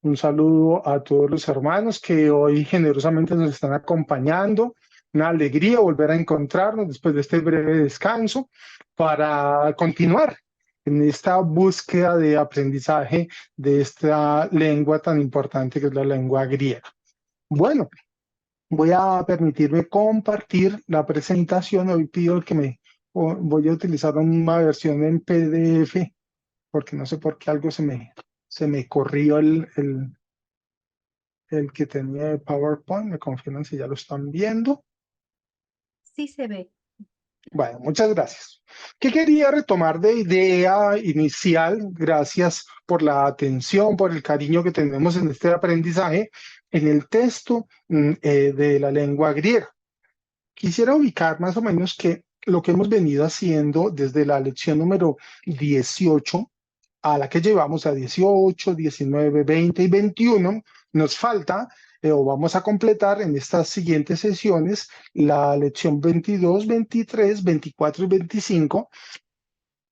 Un saludo a todos los hermanos que hoy generosamente nos están acompañando. Una alegría volver a encontrarnos después de este breve descanso para continuar en esta búsqueda de aprendizaje de esta lengua tan importante que es la lengua griega. Bueno, voy a permitirme compartir la presentación. Hoy pido que voy a utilizar una versión en PDF porque no sé por qué algo se me corrió el que tenía de PowerPoint. Me confirman si ya lo están viendo. Sí se ve. Bueno, muchas gracias. ¿Qué quería retomar de idea inicial? Gracias por la atención, por el cariño que tenemos en este aprendizaje en el texto de la lengua griega. Quisiera ubicar más o menos que lo que hemos venido haciendo desde la lección número 18 a la que llevamos a 18, 19, 20 y 21, nos falta o vamos a completar en estas siguientes sesiones la lección 22, 23, 24 y 25.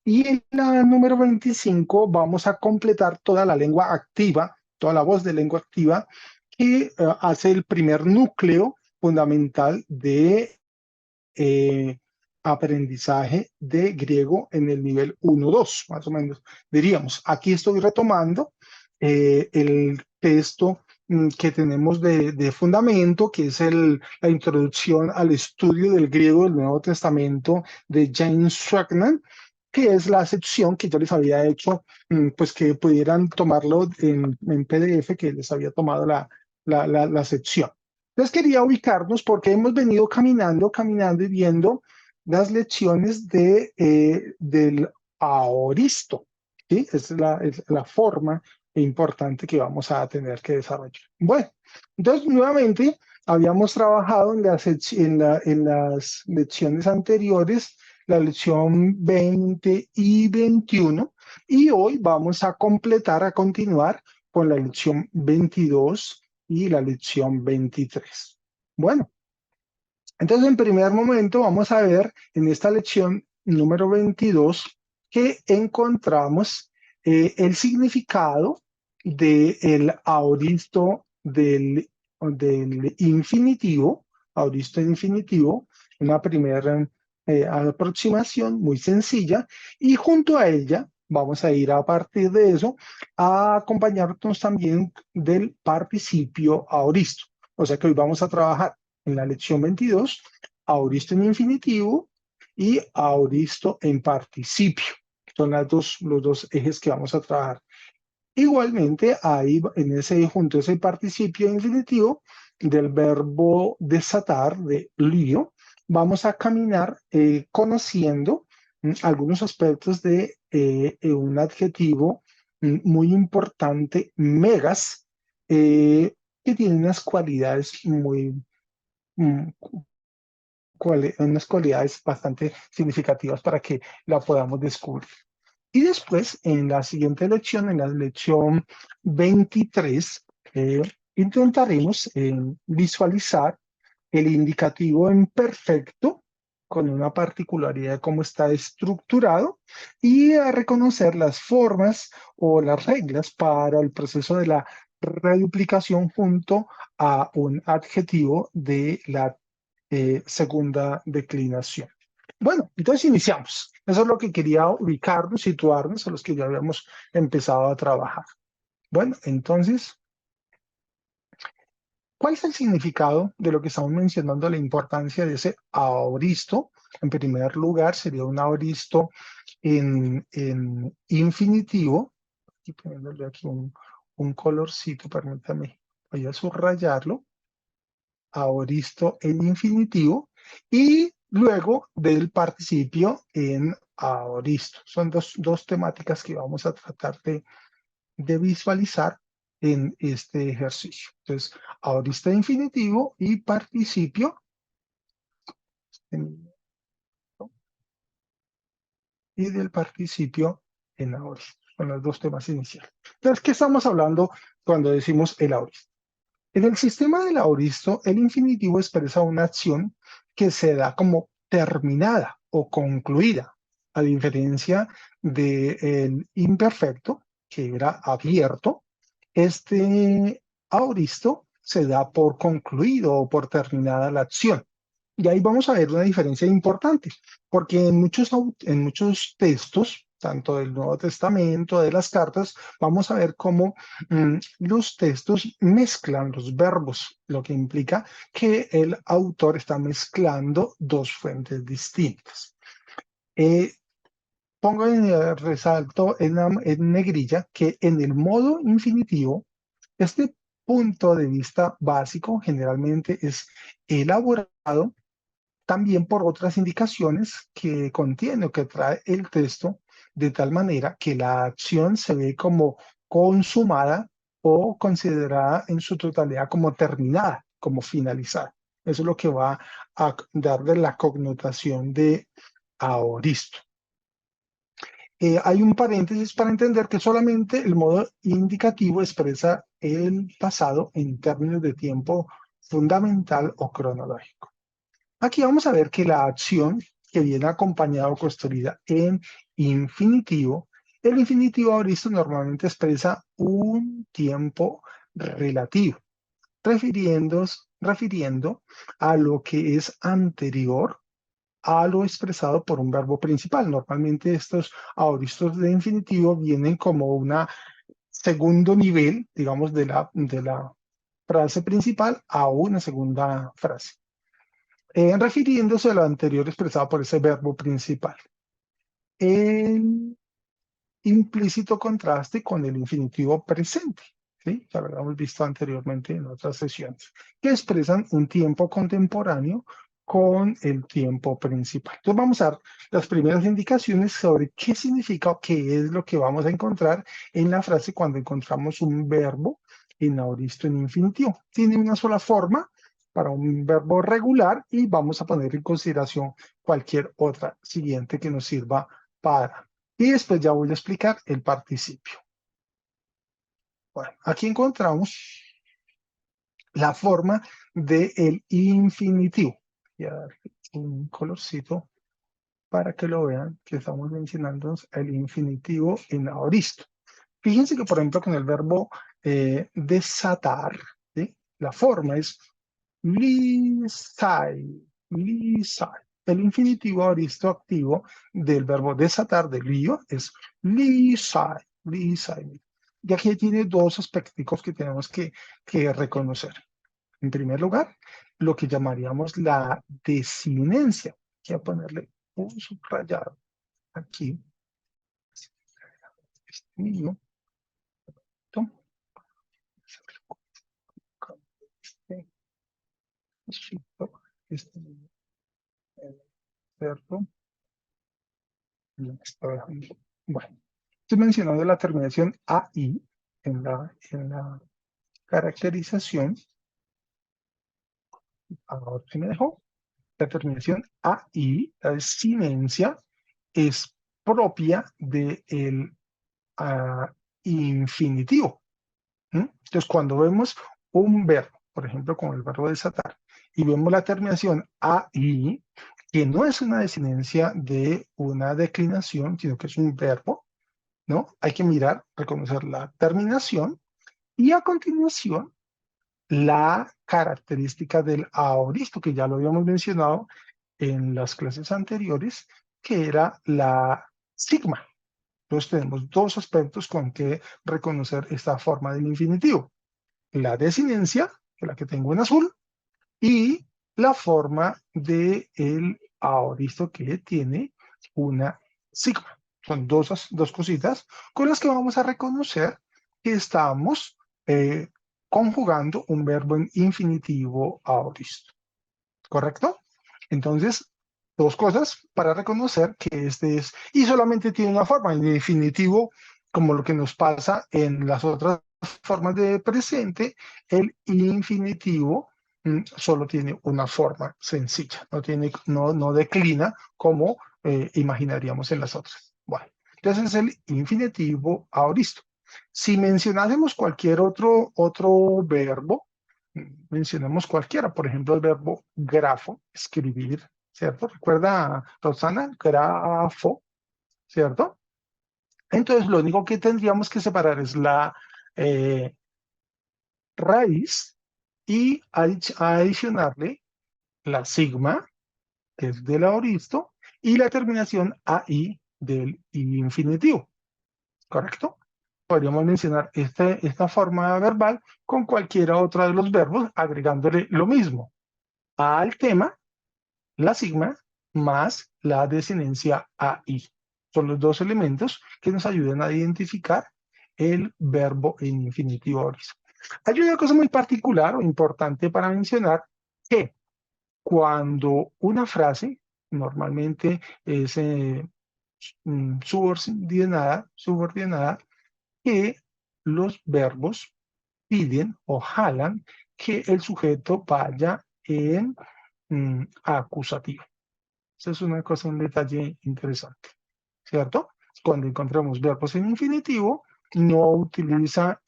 Y en la número 25 vamos a completar toda la lengua activa, toda la voz de lengua activa, que hace el primer núcleo fundamental de aprendizaje de griego en el nivel 1-2, más o menos. Diríamos, aquí estoy retomando el texto que tenemos de fundamento, que es la introducción al estudio del griego del Nuevo Testamento de James Swagman, que es la sección que yo les había hecho, pues que pudieran tomarlo en PDF, que les había tomado la sección. Entonces quería ubicarnos porque hemos venido caminando y viendo las lecciones del aoristo, ¿sí? Es la forma importante que vamos a tener que desarrollar. Bueno, entonces nuevamente habíamos trabajado en las lecciones anteriores, la lección 20 y 21, y hoy vamos a continuar con la lección 22 y la lección 23. Bueno, entonces en primer momento vamos a ver en esta lección número 22 que encontramos el significado del aoristo del infinitivo, aoristo infinitivo, una primera aproximación muy sencilla, y junto a ella vamos a ir a partir de eso a acompañarnos también del participio aoristo. O sea que hoy vamos a trabajar en la lección 22, aoristo en infinitivo y aoristo en participio. Son los dos ejes que vamos a trabajar. Igualmente, ahí junto a ese participio infinitivo del verbo desatar, de lío, vamos a caminar conociendo algunos aspectos de un adjetivo muy importante, megas, que tiene unas cualidades mm, unas cualidades bastante significativas para que la podamos descubrir. Y después, en la siguiente lección, en la lección 23, intentaremos visualizar el indicativo imperfecto con una particularidad de cómo está estructurado y a reconocer las formas o las reglas para el proceso de la reduplicación junto a un adjetivo de la segunda declinación. Bueno, entonces iniciamos. Eso es lo que quería ubicarnos, situarnos a los que ya habíamos empezado a trabajar. Bueno, entonces, ¿cuál es el significado de lo que estamos mencionando, la importancia de ese aoristo? En primer lugar, sería un aoristo en infinitivo. Aquí poniéndole aquí un colorcito, permítame, voy a subrayarlo. Aoristo en infinitivo y luego del participio en aoristo. Son dos temáticas que vamos a tratar de visualizar en este ejercicio. Entonces, aoristo infinitivo y participio y del participio en aoristo. Son los dos temas iniciales. Entonces, ¿qué estamos hablando cuando decimos el aoristo? En el sistema del aoristo, el infinitivo expresa una acción que se da como terminada o concluida, a diferencia del imperfecto, que era abierto, este aoristo se da por concluido o por terminada la acción. Y ahí vamos a ver una diferencia importante, porque en muchos textos, tanto del Nuevo Testamento, de las cartas, vamos a ver cómo los textos mezclan los verbos, lo que implica que el autor está mezclando dos fuentes distintas. Pongo resalto en negrilla que en el modo infinitivo, este punto de vista básico generalmente es elaborado también por otras indicaciones que contiene o que trae el texto, de tal manera que la acción se ve como consumada o considerada en su totalidad como terminada, como finalizada. Eso es lo que va a darle la connotación de aoristo. Hay un paréntesis para entender que solamente el modo indicativo expresa el pasado en términos de tiempo fundamental o cronológico. Aquí vamos a ver que la acción que viene acompañada o construida en infinitivo, el infinitivo aoristo normalmente expresa un tiempo relativo, refiriendo a lo que es anterior a lo expresado por un verbo principal. Normalmente estos aoristos de infinitivo vienen como un segundo nivel, digamos, de la frase principal a una segunda frase, refiriéndose a lo anterior expresado por ese verbo principal. El implícito contraste con el infinitivo presente, ¿sí? Ya lo habíamos visto anteriormente en otras sesiones, que expresan un tiempo contemporáneo con el tiempo principal. Entonces vamos a dar las primeras indicaciones sobre qué significa o qué es lo que vamos a encontrar en la frase cuando encontramos un verbo en aoristo en infinitivo. Tiene una sola forma para un verbo regular y vamos a poner en consideración cualquier otra siguiente que nos sirva para. Y después ya voy a explicar el participio. Bueno, aquí encontramos la forma del infinitivo. Voy a dar un colorcito para que lo vean, que estamos mencionando el infinitivo en aoristo. Fíjense que, por ejemplo, con el verbo desatar, ¿sí? La forma es lisai, lisai. El infinitivo aoristo activo del verbo desatar, de lío, es lisai, lisai. Y aquí tiene dos aspectos que tenemos que reconocer. En primer lugar, lo que llamaríamos la desinencia. Voy a ponerle un subrayado aquí. Este mío. Este mío. ¿Cierto? Bueno, estoy mencionando la terminación AI en la caracterización. Ahora sí me dejó. La terminación AI, la desinencia, es propia del infinitivo. Entonces, cuando vemos un verbo, por ejemplo, como el verbo desatar, y vemos la terminación AI, que no es una desinencia de una declinación, sino que es un verbo, ¿no? Hay que mirar, reconocer la terminación y a continuación la característica del aoristo, que ya lo habíamos mencionado en las clases anteriores, que era la sigma. Entonces tenemos dos aspectos con que reconocer esta forma del infinitivo. La desinencia, que es la que tengo en azul, y la forma del aoristo que tiene una sigma. Son dos cositas con las que vamos a reconocer que estamos conjugando un verbo en infinitivo aoristo. ¿Correcto? Entonces, dos cosas para reconocer que este es, y solamente tiene una forma, en definitivo, como lo que nos pasa en las otras formas de presente, el infinitivo solo tiene una forma sencilla, no declina como imaginaríamos en las otras. Bueno, entonces es el infinitivo aoristo. Si mencionásemos cualquier otro verbo, mencionemos cualquiera, por ejemplo, el verbo grafo, escribir, ¿cierto? ¿Recuerda, Rosana? Grafo, ¿cierto? Entonces, lo único que tendríamos que separar es raíz y adicionarle la sigma, que es del aoristo, y la terminación AI del infinitivo, ¿correcto? Podríamos mencionar esta forma verbal con cualquiera otra de los verbos, agregándole lo mismo al tema, la sigma, más la desinencia AI. Son los dos elementos que nos ayudan a identificar el verbo en infinitivo aoristo. Hay una cosa muy particular o importante para mencionar, que cuando una frase normalmente es subordinada, que los verbos piden o jalan que el sujeto vaya en acusativo. Esa es una cosa, un detalle interesante, ¿cierto? Cuando encontramos verbos en infinitivo, no utiliza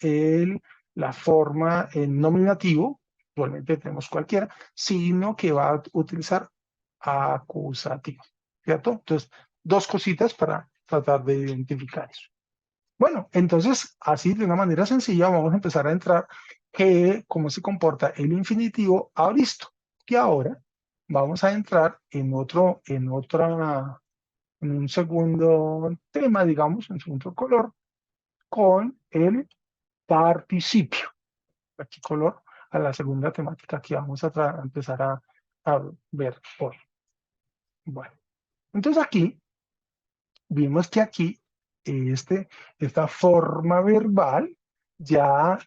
la forma en nominativo, actualmente tenemos cualquiera, sino que va a utilizar acusativo, ¿cierto? Entonces, dos cositas para tratar de identificar eso. Bueno, entonces, así de una manera sencilla vamos a empezar a entrar cómo se comporta el infinitivo aoristo. Y ahora vamos a entrar en un segundo tema, digamos, en segundo color, con el participio. Aquí color a la segunda temática que vamos a empezar a ver hoy. Bueno, entonces aquí vimos que aquí esta forma verbal ya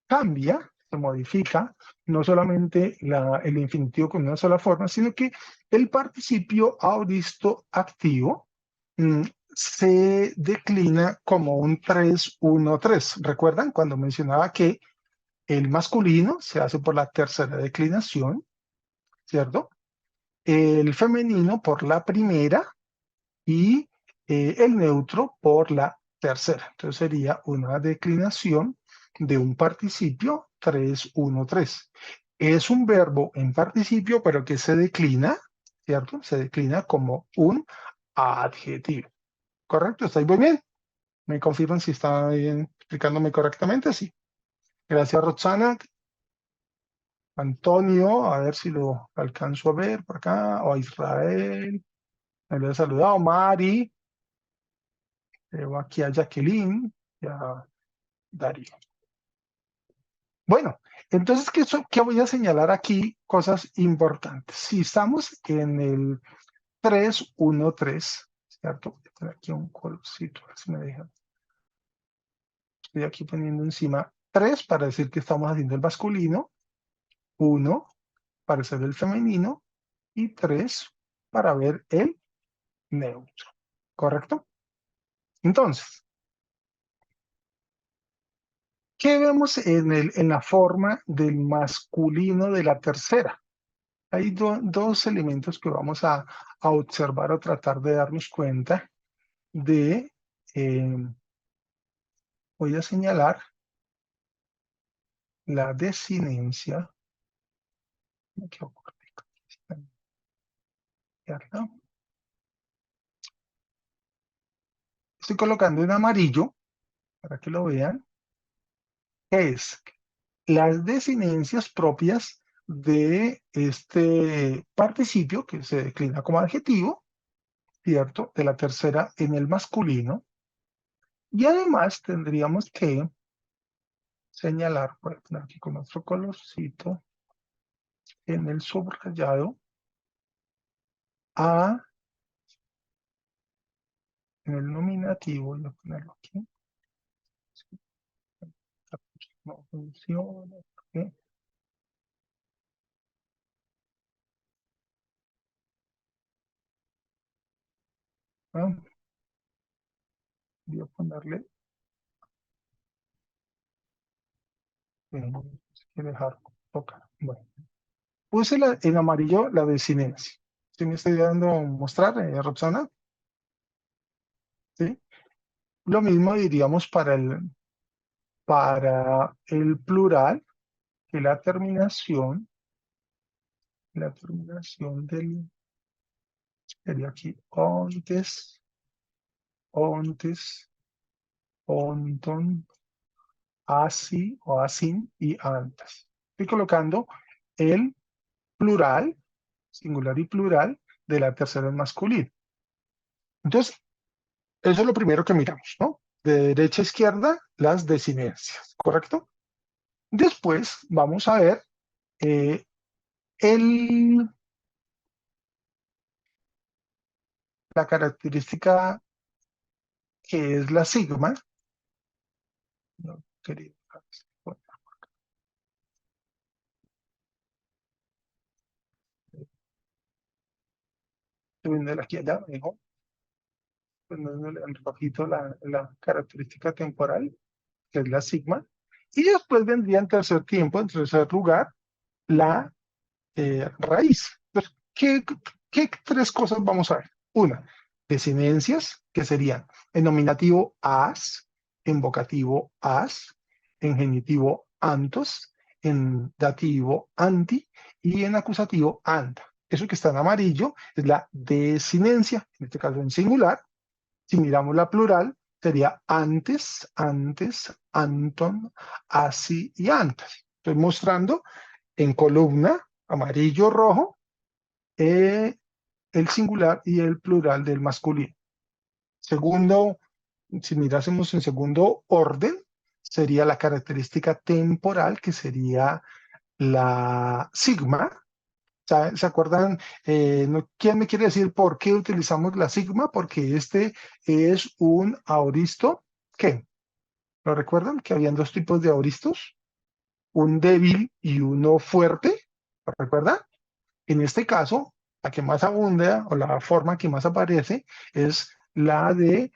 cambia, se modifica, no solamente el infinitivo con una sola forma, sino que el participio aoristo activo se declina como un 3-1-3. ¿Recuerdan cuando mencionaba que el masculino se hace por la tercera declinación, ¿cierto? El femenino por la primera y el neutro por la tercera. Entonces sería una declinación de un participio 3-1-3. Es un verbo en participio, pero que se declina, ¿cierto? Se declina como un adjetivo. ¿Correcto? ¿Estáis muy bien? ¿Me confirman si está bien explicándome correctamente? Sí. Gracias, Roxana. Antonio, a ver si lo alcanzo a ver por acá. O a Israel. Me lo he saludado. Mari. Veo aquí a Jacqueline y a Darío. Bueno, entonces, ¿qué voy a señalar aquí? Cosas importantes. Si estamos en el 3-1-3, ¿cierto? Voy a poner aquí un colorcito, a ver si me dejan. Estoy aquí poniendo encima 3 para decir que estamos haciendo el masculino, 1 para hacer el femenino y 3 para ver el neutro. ¿Correcto? Entonces, ¿qué vemos en la forma del masculino de la tercera? Hay dos elementos que vamos a observar o tratar de darnos cuenta de. Voy a señalar la desinencia. Estoy colocando en amarillo para que lo vean. Es las desinencias propias de este participio que se declina como adjetivo, ¿cierto? De la tercera en el masculino. Y además tendríamos que señalar, voy a poner aquí con otro colorcito, en el subrayado, en el nominativo, voy a ponerlo aquí. No funciona. ¿Ok? Ah, voy a ponerle, hay que dejar tocar. Bueno, puse en amarillo la desinencia. ¿Sí me estoy dando a mostrar, Roxana? ¿Sí? Lo mismo diríamos para el plural, que la terminación sería aquí, ontes, onton, así o asin y antas. Estoy colocando el plural, singular y plural, de la tercera en masculino. Entonces, eso es lo primero que miramos, ¿no? De derecha a izquierda, las desinencias, ¿correcto? Después vamos a ver eh, el, la característica que es la sigma. No, quería, bueno, estoy viendo aquí allá, digo, poniéndole en rojito la característica temporal, que es la sigma. Y después vendría en tercer tiempo, en tercer lugar, la raíz. Entonces, ¿qué tres cosas vamos a ver? Una, desinencias, que serían en nominativo as, en vocativo as, en genitivo antos, en dativo anti y en acusativo anta. Eso que está en amarillo es la desinencia, en este caso en singular. Si miramos la plural, sería antes, antes, anton, así y antes. Estoy mostrando en columna, amarillo, rojo, el singular y el plural del masculino. Segundo, si mirásemos en segundo orden, sería la característica temporal, que sería la sigma. ¿Se acuerdan? ¿Quién me quiere decir por qué utilizamos la sigma? Porque este es un aoristo. ¿Qué? ¿Lo recuerdan? Que habían dos tipos de aoristos, un débil y uno fuerte. ¿Lo recuerdan? En este caso, la que más abunda o la forma que más aparece es la de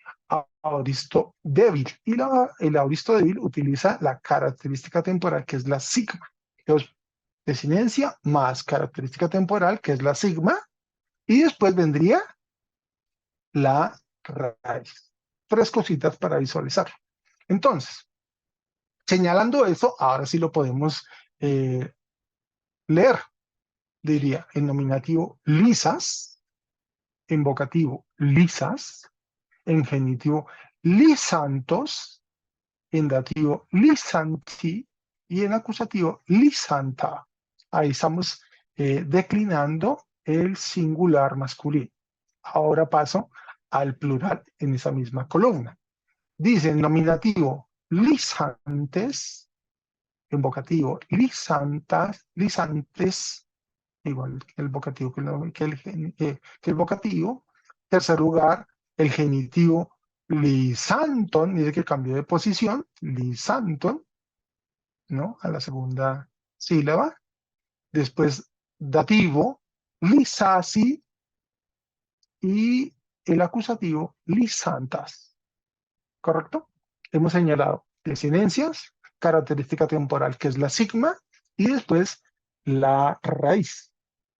aoristo débil. Y el aoristo débil utiliza la característica temporal, que es la sigma. Entonces, desinencia más característica temporal, que es la sigma, y después vendría la raíz. Tres cositas para visualizar. Entonces, señalando eso, ahora sí lo podemos leer. Diría en nominativo lisas, en vocativo lisas, en genitivo lisantos, en dativo lisanti y en acusativo lisanta. Ahí estamos declinando el singular masculino. Ahora paso al plural en esa misma columna. Dice en nominativo lisantes, en vocativo lisantas, lisantes, igual que el vocativo que el vocativo. Tercer lugar, el genitivo lisanton, dice que cambió de posición, lisanton, ¿no? A la segunda sílaba. Después, dativo, lisasi y el acusativo, lisantas. ¿Correcto? Hemos señalado desinencias, característica temporal, que es la sigma, y después la raíz.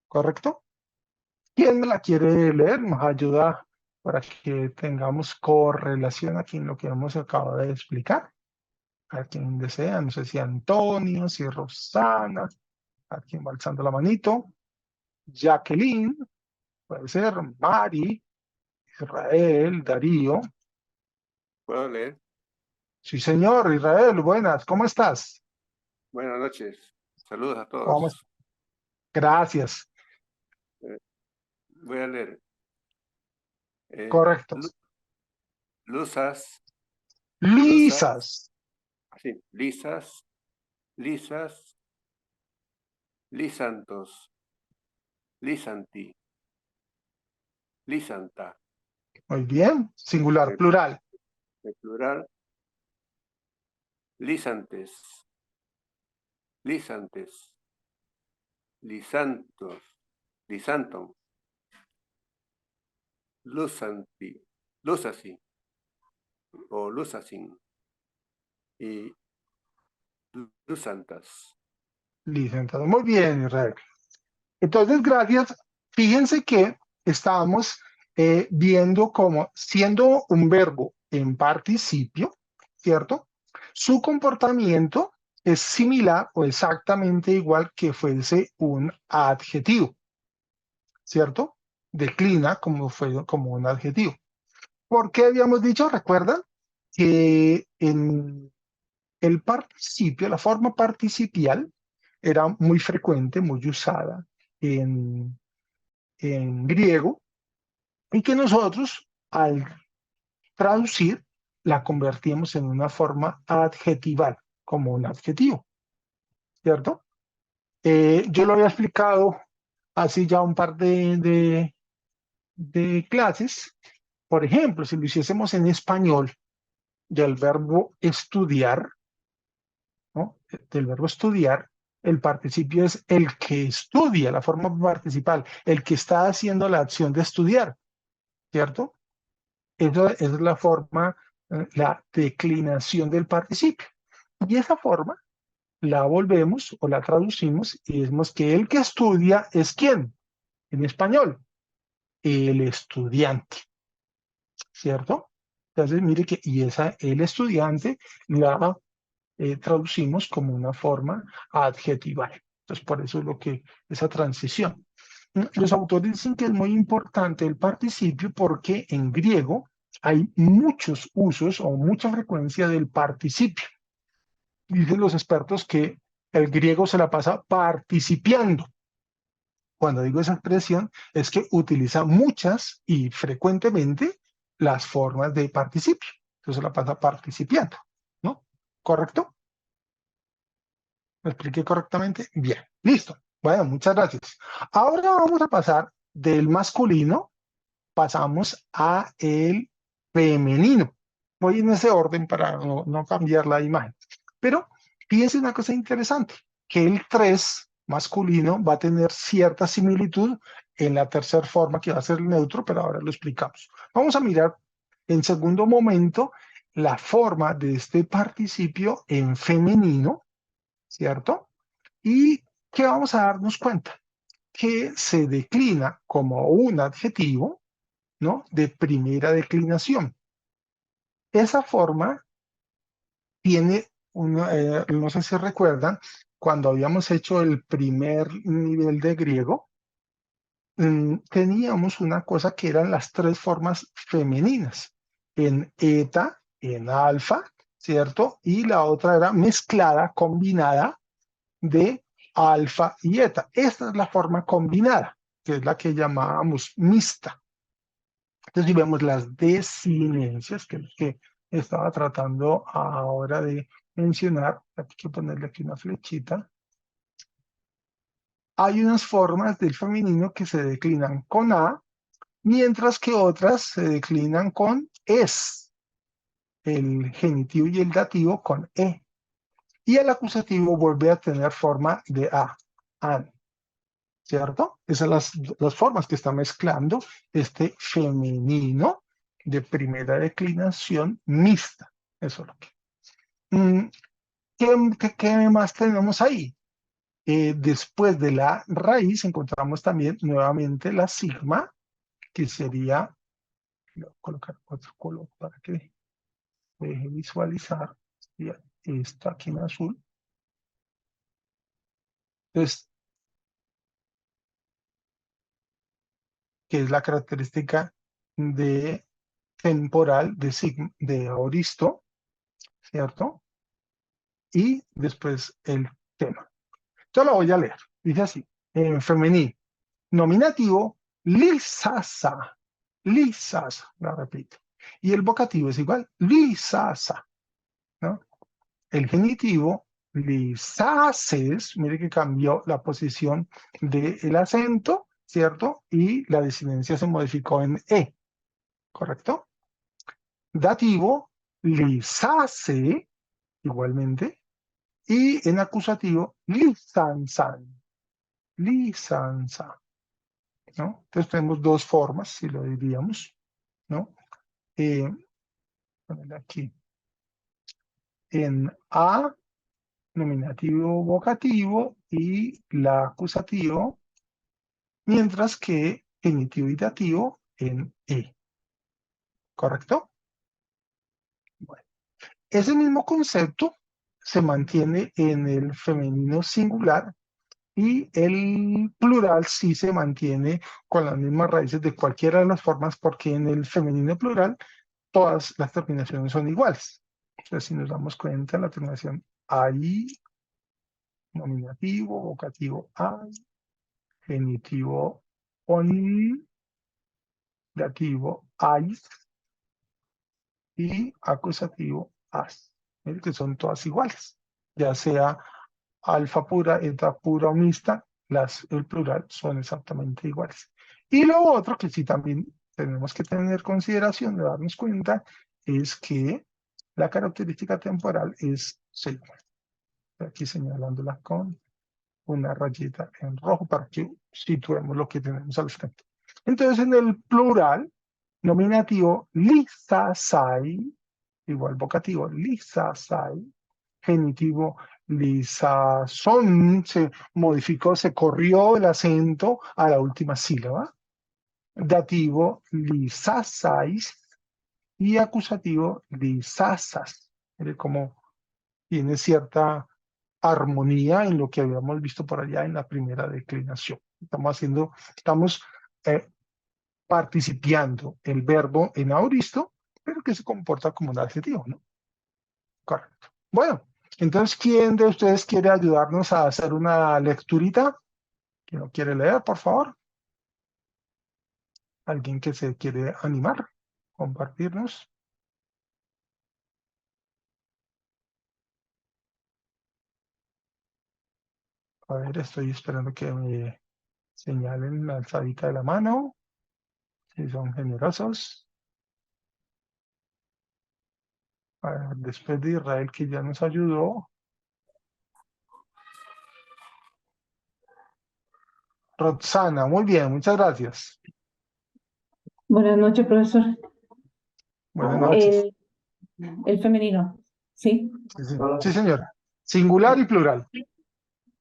¿Correcto? ¿Quién me la quiere leer? Nos ayuda para que tengamos correlación aquí en lo que hemos acabado de explicar. A quien desea, no sé si Antonio, si Rosana, a quien va alzando la manito. Jacqueline, puede ser Mari, Israel, Darío. ¿Puedo leer? Sí, señor, Israel, buenas, ¿cómo estás? Buenas noches. Saludos a ¿Cómo todos. Gracias, Voy a leer. correcto. Lusas, Lisas, sí, lisas, lisas, lisantos, lisanti, lisanta, muy bien, singular, de plural. plural, lisantes, lisantes, lisantos, lisantum, lusanti, lusasi o lusasin y lusantas. Licenciado, muy bien, Israel. Entonces, gracias. Fíjense que estábamos viendo como siendo un verbo en participio, ¿cierto? Su comportamiento es similar o exactamente igual que fuese un adjetivo, ¿cierto? Declina como un adjetivo. ¿Por qué habíamos dicho? ¿Recuerdan? Que el participio, la forma participial, era muy frecuente, muy usada en griego, y que nosotros, al traducir, la convertimos en una forma adjetival, como un adjetivo, ¿cierto? Yo lo había explicado hace ya un par de clases. Por ejemplo, si lo hiciésemos en español, del verbo estudiar, ¿no? Del verbo estudiar, el participio es el que estudia, la forma participial, el que está haciendo la acción de estudiar, ¿cierto? Esa es la forma, la declinación del participio. Y esa forma la volvemos o la traducimos y decimos que el que estudia es ¿quién? En español, el estudiante, ¿cierto? Entonces, mire que, y esa, el estudiante, la traducimos como una forma adjetival. Entonces, por eso es lo que, esa transición. Los autores dicen que es muy importante el participio porque en griego hay muchos usos o mucha frecuencia del participio. Dicen los expertos que el griego se la pasa participiando. Cuando digo esa expresión es que utiliza muchas y frecuentemente las formas de participio. Entonces la pasa participiando, ¿no? ¿Correcto? ¿Me expliqué correctamente? Bien, listo. Bueno, muchas gracias. Ahora vamos a pasar del masculino, pasamos a el femenino. Voy en ese orden para no cambiar la imagen. Pero fíjense una cosa interesante, que el 3 masculino va a tener cierta similitud en la tercera forma que va a ser el neutro, pero ahora lo explicamos. Vamos a mirar en segundo momento la forma de este participio en femenino, ¿cierto? Y que vamos a darnos cuenta que se declina como un adjetivo, ¿no? De primera declinación. Esa forma tiene, no sé si recuerdan, cuando habíamos hecho el primer nivel de griego, teníamos una cosa que eran las tres formas femeninas, en eta, en alfa, ¿cierto? Y la otra era mezclada, combinada de alfa y eta. Esta es la forma combinada, que es la que llamábamos mixta. Entonces, si vemos las desinencias, que es lo que estaba tratando ahora de mencionar, hay que ponerle aquí una flechita. Hay unas formas del femenino que se declinan con A, mientras que otras se declinan con es, el genitivo y el dativo con E. Y el acusativo vuelve a tener forma de A, an, ¿cierto? Esas son las formas que está mezclando este femenino de primera declinación mixta. Eso es lo que. ¿Qué más tenemos ahí? Después de la raíz encontramos también nuevamente la sigma, que sería, voy a colocar otro color para que deje visualizar, sería esta aquí en azul. Entonces, que es la característica de temporal de sigma, de aoristo, ¿cierto? Y después el tema. Yo lo voy a leer. Dice así, en femenino. Nominativo, lisasa. Lisasa, la repito. Y el vocativo es igual, lisasa, ¿no? El genitivo, lisases, mire que cambió la posición del acento, ¿cierto? Y la desinencia se modificó en E, ¿correcto? Dativo, lisase, igualmente. Y en acusativo, lisansan, lisansa, ¿no? Entonces tenemos dos formas, si lo diríamos, ¿no? Ponerle aquí. En A, nominativo vocativo y la acusativo, mientras que genitivo y dativo en E. ¿Correcto? Bueno, ese mismo concepto se mantiene en el femenino singular y el plural sí se mantiene con las mismas raíces de cualquiera de las formas porque en el femenino plural todas las terminaciones son iguales. Entonces, si nos damos cuenta, la terminación ahí, nominativo, vocativo ay, genitivo on, dativo ay y acusativo as. Miren que son todas iguales, ya sea alfa pura, eta pura o mixta, el plural son exactamente iguales. Y lo otro que sí también tenemos que tener consideración de darnos cuenta es que la característica temporal es secuencial. Aquí señalándola con una rayita en rojo para que situemos lo que tenemos al frente. Entonces, en el plural, nominativo lisasai, igual vocativo lisasai, genitivo lisason, se modificó, se corrió el acento a la última sílaba. Dativo lisasais y acusativo lisasas. Mire cómo tiene cierta armonía en lo que habíamos visto por allá en la primera declinación. Estamos participiando el verbo en aoristo, pero que se comporta como un adjetivo, ¿no? Correcto. Bueno, entonces, ¿quién de ustedes quiere ayudarnos a hacer una lecturita? ¿Quién lo quiere leer, por favor? ¿Alguien que se quiere animar? ¿Compartirnos? A ver, estoy esperando que me señalen la alzadita de la mano, si son generosos. A ver, después de Israel, que ya nos ayudó. Roxana, muy bien, muchas gracias. Buenas noches, profesor. Buenas noches. El femenino, ¿sí? Sí, sí. Sí, señora. Singular y plural.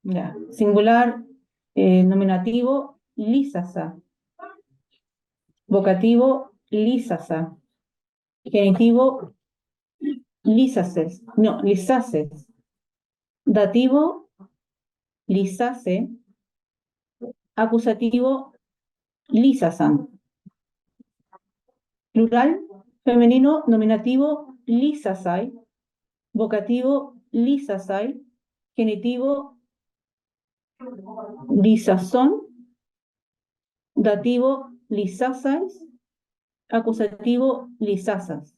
Ya. Singular, nominativo, lisasa. Vocativo, lisasa. Genitivo, lisases. No, lisases. Dativo, lisase. Acusativo, lisasan. Plural, femenino, nominativo, lisasai. Vocativo, lisasai. Genitivo, lisazón. Dativo, lisasas. Acusativo, lisasas.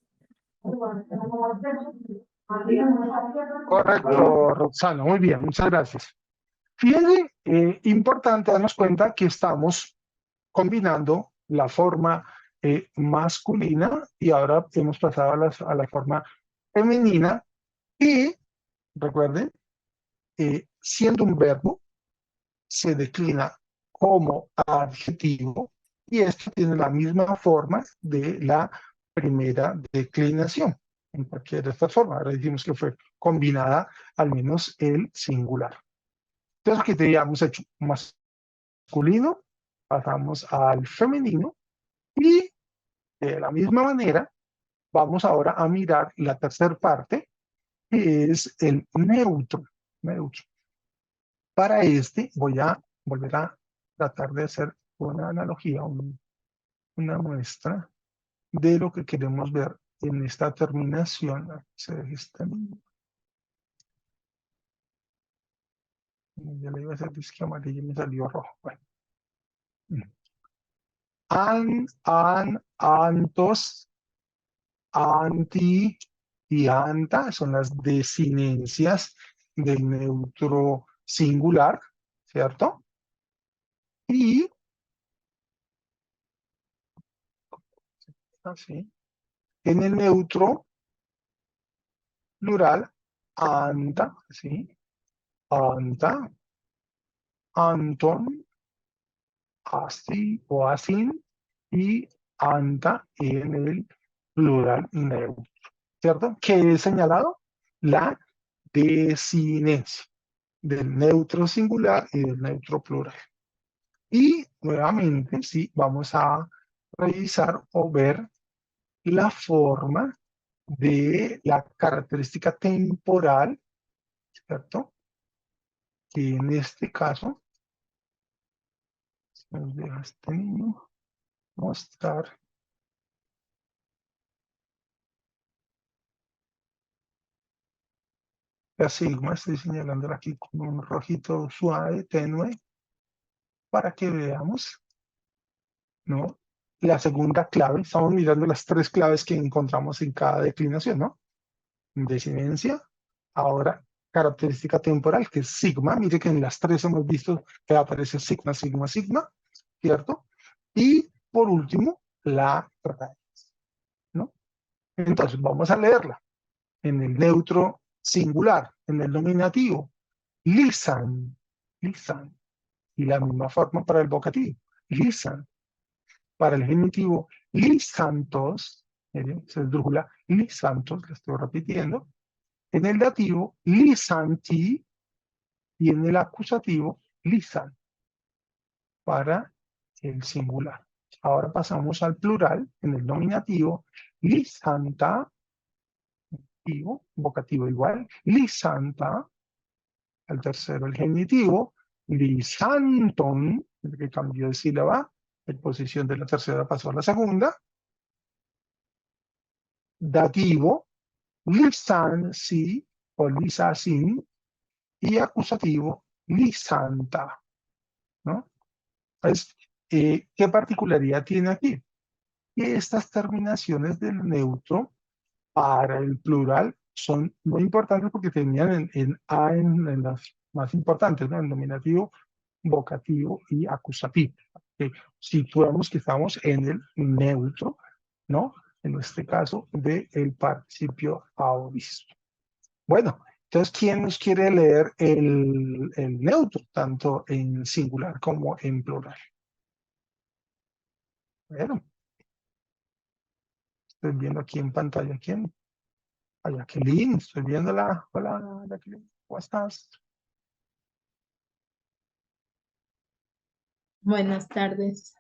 Correcto, Roxana, muy bien, muchas gracias. Fíjense, importante darnos cuenta que estamos combinando la forma masculina y ahora hemos pasado a la forma femenina y, recuerden, siendo un verbo, se declina como adjetivo y esto tiene la misma forma de la primera declinación. En cualquiera de estas formas, ahora dijimos que fue combinada al menos el singular. Entonces, aquí teníamos hecho masculino, pasamos al femenino y de la misma manera vamos ahora a mirar la tercera parte, que es el neutro. Neutro. Para este voy a volver a tratar de hacer una analogía, una muestra de lo que queremos ver en esta terminación. Ya le iba a hacer disque amarillo y me salió rojo. Bueno. Antos, anti y anta son las desinencias del neutro singular, ¿cierto? Y así, en el neutro plural, anta, ¿sí? Anta, Anton, así o asin y anta en el plural neutro, ¿cierto? ¿Qué he señalado? La desinencia del neutro singular y del neutro plural. Y nuevamente, sí, vamos a revisar o ver la forma de la característica temporal, ¿cierto? Que en este caso, si nos deja este niño mostrar. La sigma, estoy señalándola aquí con un rojito suave, tenue, para que veamos, ¿no? La segunda clave, estamos mirando las tres claves que encontramos en cada declinación, ¿no? Desinencia, ahora característica temporal, que es sigma. Mire que en las tres hemos visto que aparece sigma, sigma, sigma, ¿cierto? Y por último, la raíz, ¿no? Entonces, vamos a leerla. En el neutro singular, en el nominativo, lisan, lisan. Y la misma forma para el vocativo, lisan. Para el genitivo, lisantos, miren, se esdrújula, lisantos, lo estoy repitiendo. En el dativo, lisanti, y en el acusativo, lisan, para el singular. Ahora pasamos al plural, en el nominativo, lisanta, vocativo igual, lisanta, al tercero el genitivo, lisanton, que cambió de sílaba, en posición de la tercera pasó a la segunda, dativo, lisansi o lisasin, y acusativo, lisanta, ¿no? Entonces, ¿qué particularidad tiene aquí? Que estas terminaciones del neutro para el plural son muy importantes porque tenían en A en las más importantes, ¿no? El nominativo, vocativo y acusativo. Situamos que estamos en el neutro, ¿no? En este caso, del participio aoristo. Bueno, entonces, ¿quién nos quiere leer el neutro, tanto en singular como en plural? Bueno, estoy viendo aquí en pantalla, ¿quién? A Jacqueline, estoy viéndola. Hola, Jacqueline, ¿cómo estás? Buenas tardes.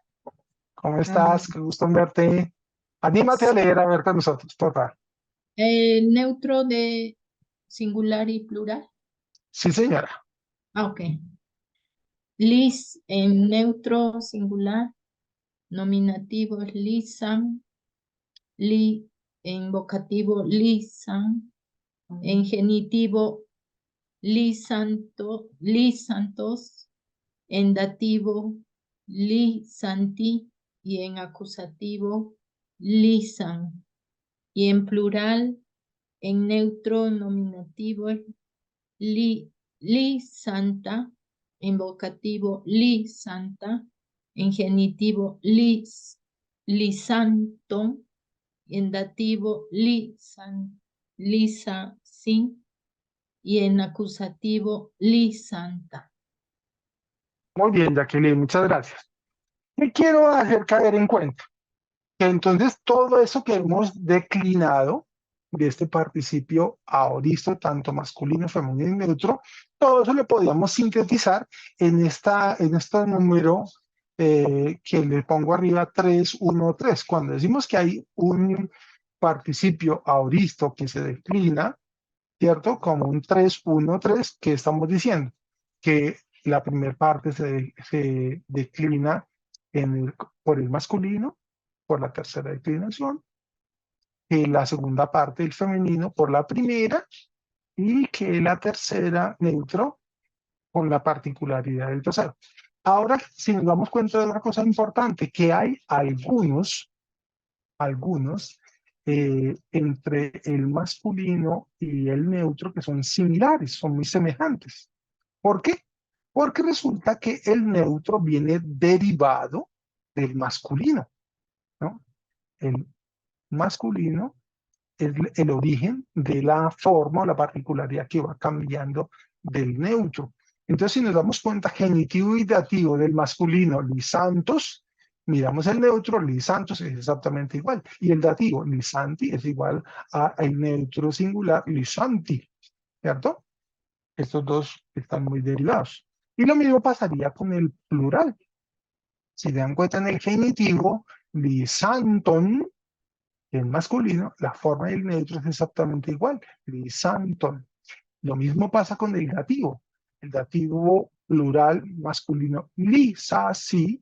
¿Cómo estás? Qué gusto en verte. Anímate a leer a ver con nosotros, por favor. Neutro de singular y plural. Sí, señora. Ok. Lis en neutro singular. Nominativo es lisan. Li en vocativo lisan. En genitivo lisantos. En dativo lisanti. Y en acusativo lisan. Y en plural, en neutro nominativo es lisanta, en vocativo lisanta, en genitivo lisanto, en dativo lisasin y en acusativo lisanta. Muy bien, Jacqueline, muchas gracias. ¿Qué quiero hacer caer en cuenta? Que entonces todo eso que hemos declinado de este participio aoristo, tanto masculino, femenino y neutro, todo eso lo podíamos sintetizar en este número que le pongo arriba 3, 1, 3. Cuando decimos que hay un participio aoristo que se declina, ¿cierto? Como un 3, 1, 3, ¿qué estamos diciendo? Que la primera parte se declina por el masculino, por la tercera declinación, que la segunda parte del femenino por la primera, y que la tercera neutro con la particularidad del tercero. Ahora, si nos damos cuenta de una cosa importante, que hay algunos entre el masculino y el neutro que son similares, son muy semejantes. ¿Por qué? Porque resulta que el neutro viene derivado del masculino, ¿no? El masculino es el origen de la forma o la particularidad que va cambiando del neutro. Entonces, si nos damos cuenta, genitivo y dativo del masculino, lisantos, miramos el neutro, lisantos es exactamente igual. Y el dativo, lisanti, es igual al neutro singular, lisanti, ¿cierto? Estos dos están muy derivados. Y lo mismo pasaría con el plural. Si se dan cuenta en el genitivo, lisanton, en masculino, la forma del neutro es exactamente igual, lisanton. Lo mismo pasa con el dativo. El dativo plural masculino, lisasi,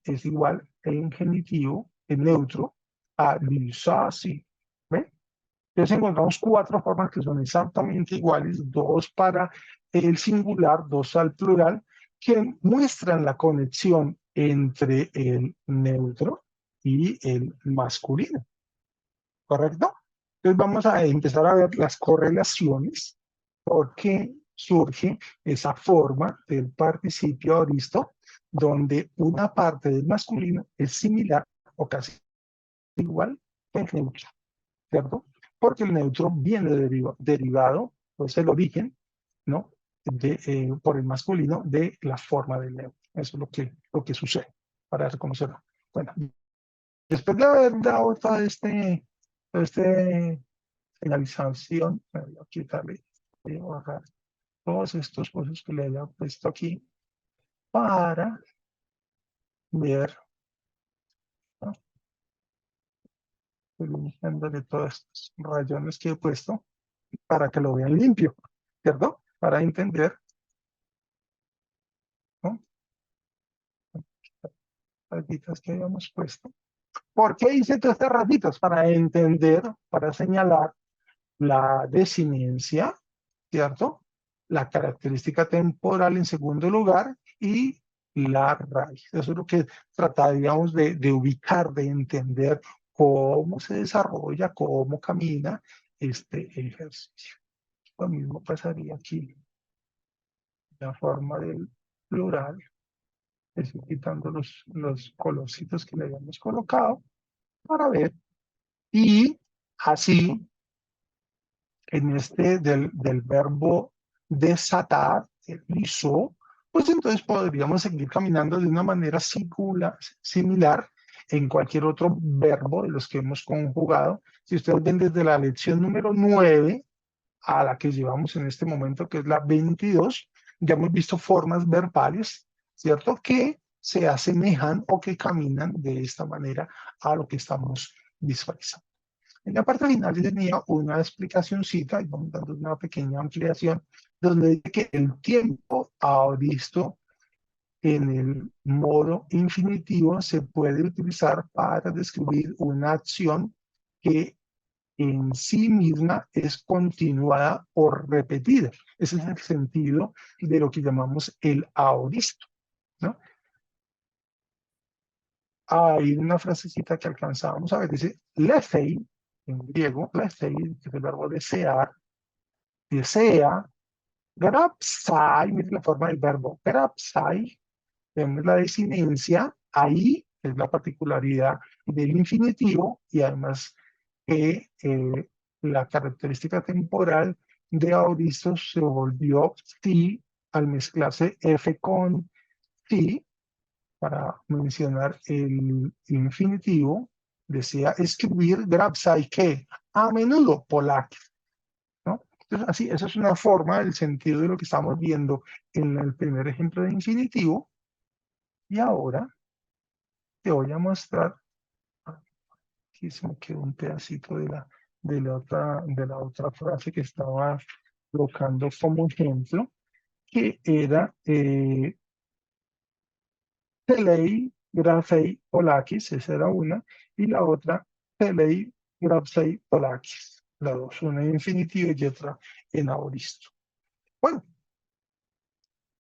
es igual en genitivo, en neutro, a lisasi. ¿Ve? Entonces encontramos 4 formas que son exactamente iguales, 2 para el singular, 2 al plural, que muestran la conexión entre el neutro y el masculino, ¿correcto? Entonces vamos a empezar a ver las correlaciones, porque surge esa forma del participio aoristo, donde una parte del masculino es similar o casi igual que el neutro, ¿cierto? Porque el neutro viene derivado, pues el origen, ¿no? Por el masculino de la forma del neutro. Eso es lo que sucede para reconocerlo. Bueno, después de haber dado toda finalización, voy a quitarle, voy a bajar todos estos cosas que le había puesto aquí para ver, ¿no? Eligiéndole todos estos rayones que he puesto para que lo vean limpio, ¿cierto? Para entender, ¿no? Rayitas que habíamos puesto. ¿Por qué hice todas estas rayitas? Para entender, para señalar la desinencia, ¿cierto? La característica temporal en segundo lugar y la raíz. Eso es lo que trataríamos de ubicar, de entender cómo se desarrolla, cómo camina este ejercicio. Lo mismo pasaría aquí. La forma del plural. Estoy quitando los colorcitos que le habíamos colocado para ver. Y así, en este del verbo desatar, el hizo, pues entonces podríamos seguir caminando de una manera similar en cualquier otro verbo de los que hemos conjugado. Si ustedes ven desde la lección número 9 a la que llevamos en este momento, que es la 22, ya hemos visto formas verbales, ¿cierto? Que se asemejan o que caminan de esta manera a lo que estamos visualizando. En la parte final tenía una explicacióncita, y vamos dando una pequeña ampliación, donde dice que el tiempo aoristo en el modo infinitivo se puede utilizar para describir una acción que en sí misma es continuada o repetida. Ese es el sentido de lo que llamamos el aoristo, ¿no? Hay una frasecita que alcanzábamos a ver, dice, lethei, en griego, lethei, que es el verbo desear, desea, grapsai, mira la forma del verbo, grapsai, vemos la desinencia, ahí es la particularidad del infinitivo y además que la característica temporal de aoristo se volvió si al mezclarse F con si, para mencionar el infinitivo, desea escribir grabsai que a menudo polakis, ¿no? Entonces, así, esa es una forma del sentido de lo que estamos viendo en el primer ejemplo de infinitivo. Y ahora te voy a mostrar, aquí se me quedó un pedacito de la otra frase que estaba colocando como ejemplo, que era Telei Grafei Polakis, esa era una, y la otra Telei Grafei Polakis, la dos, una en infinitivo y otra en aoristo. Bueno,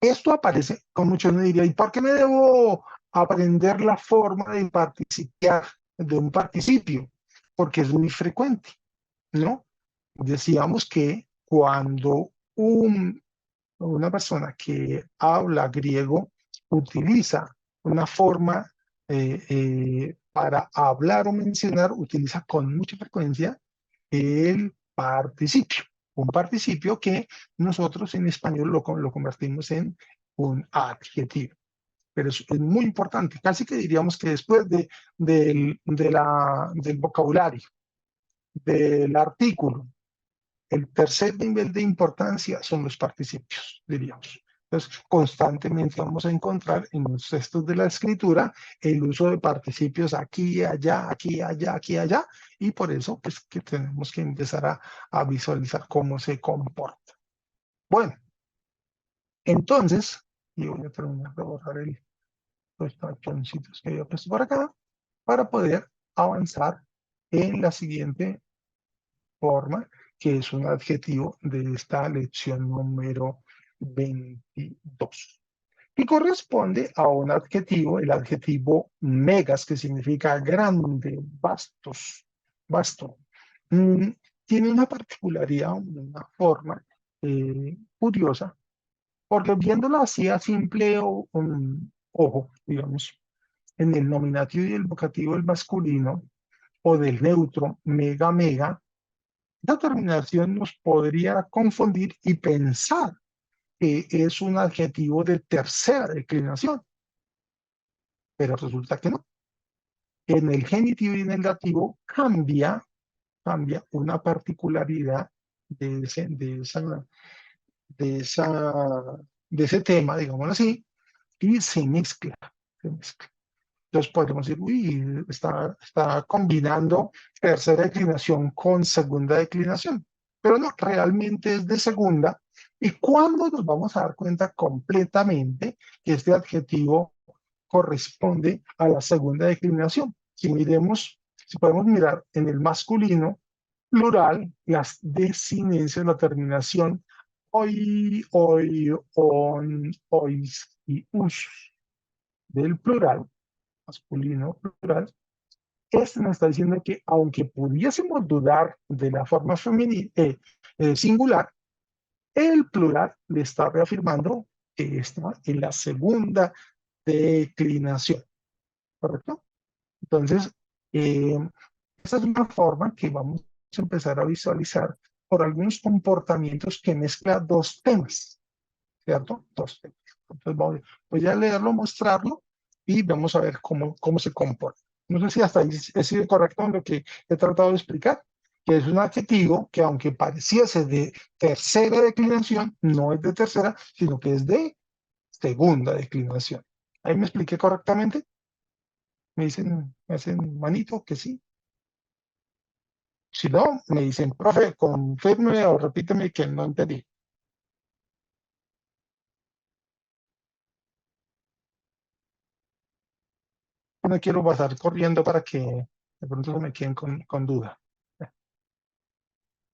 esto aparece, con muchos me diría, ¿y por qué me debo aprender la forma de participar de un participio? Porque es muy frecuente, ¿no? Decíamos que cuando una persona que habla griego utiliza una forma para hablar o mencionar, utiliza con mucha frecuencia el participio. Un participio que nosotros en español lo convertimos en un adjetivo. Pero es muy importante, casi que diríamos que después del vocabulario, del artículo, el tercer nivel de importancia son los participios, diríamos. Entonces, constantemente vamos a encontrar en los textos de la escritura el uso de participios aquí, allá, aquí, allá, aquí, allá, y por eso pues que tenemos que empezar a visualizar cómo se comporta. Bueno, entonces, y voy a terminar de borrar los tachoncitos que había puesto por acá, para poder avanzar en la siguiente forma, que es un adjetivo de esta lección número 22. Y corresponde a un adjetivo, el adjetivo megas, que significa grande, vastos, vasto. Tiene una particularidad, una forma curiosa, porque viéndolo así a simple ojo, digamos, en el nominativo y el vocativo del masculino o del neutro, mega, mega, la terminación nos podría confundir y pensar que es un adjetivo de tercera declinación, pero resulta que no. En el genitivo y en el dativo cambia una particularidad de ese tema, digámoslo así, y se mezcla. Entonces podemos decir, uy, está combinando tercera declinación con segunda declinación, pero no, realmente es de segunda. ¿Y cuándo nos vamos a dar cuenta completamente que este adjetivo corresponde a la segunda declinación? Si podemos mirar en el masculino plural, las desinencias, la terminación hoy, on, ois y us del plural, masculino plural, este nos está diciendo que aunque pudiésemos dudar de la forma femenina, singular, el plural le está reafirmando que está en la segunda declinación, ¿correcto? Entonces, esta es una forma que vamos a empezar a visualizar por algunos comportamientos que mezcla dos temas, ¿cierto? Dos temas. Entonces voy a leerlo, mostrarlo y vamos a ver cómo se comporta. No sé si hasta ahí he sido correcto en lo que he tratado de explicar, que es un adjetivo que aunque pareciese de tercera declinación, no es de tercera, sino que es de segunda declinación. ¿Ahí me expliqué correctamente? Me hacen manito que sí. Si no, me dicen, profe, confirme o repíteme que no entendí. No quiero pasar corriendo para que de pronto se me queden con duda.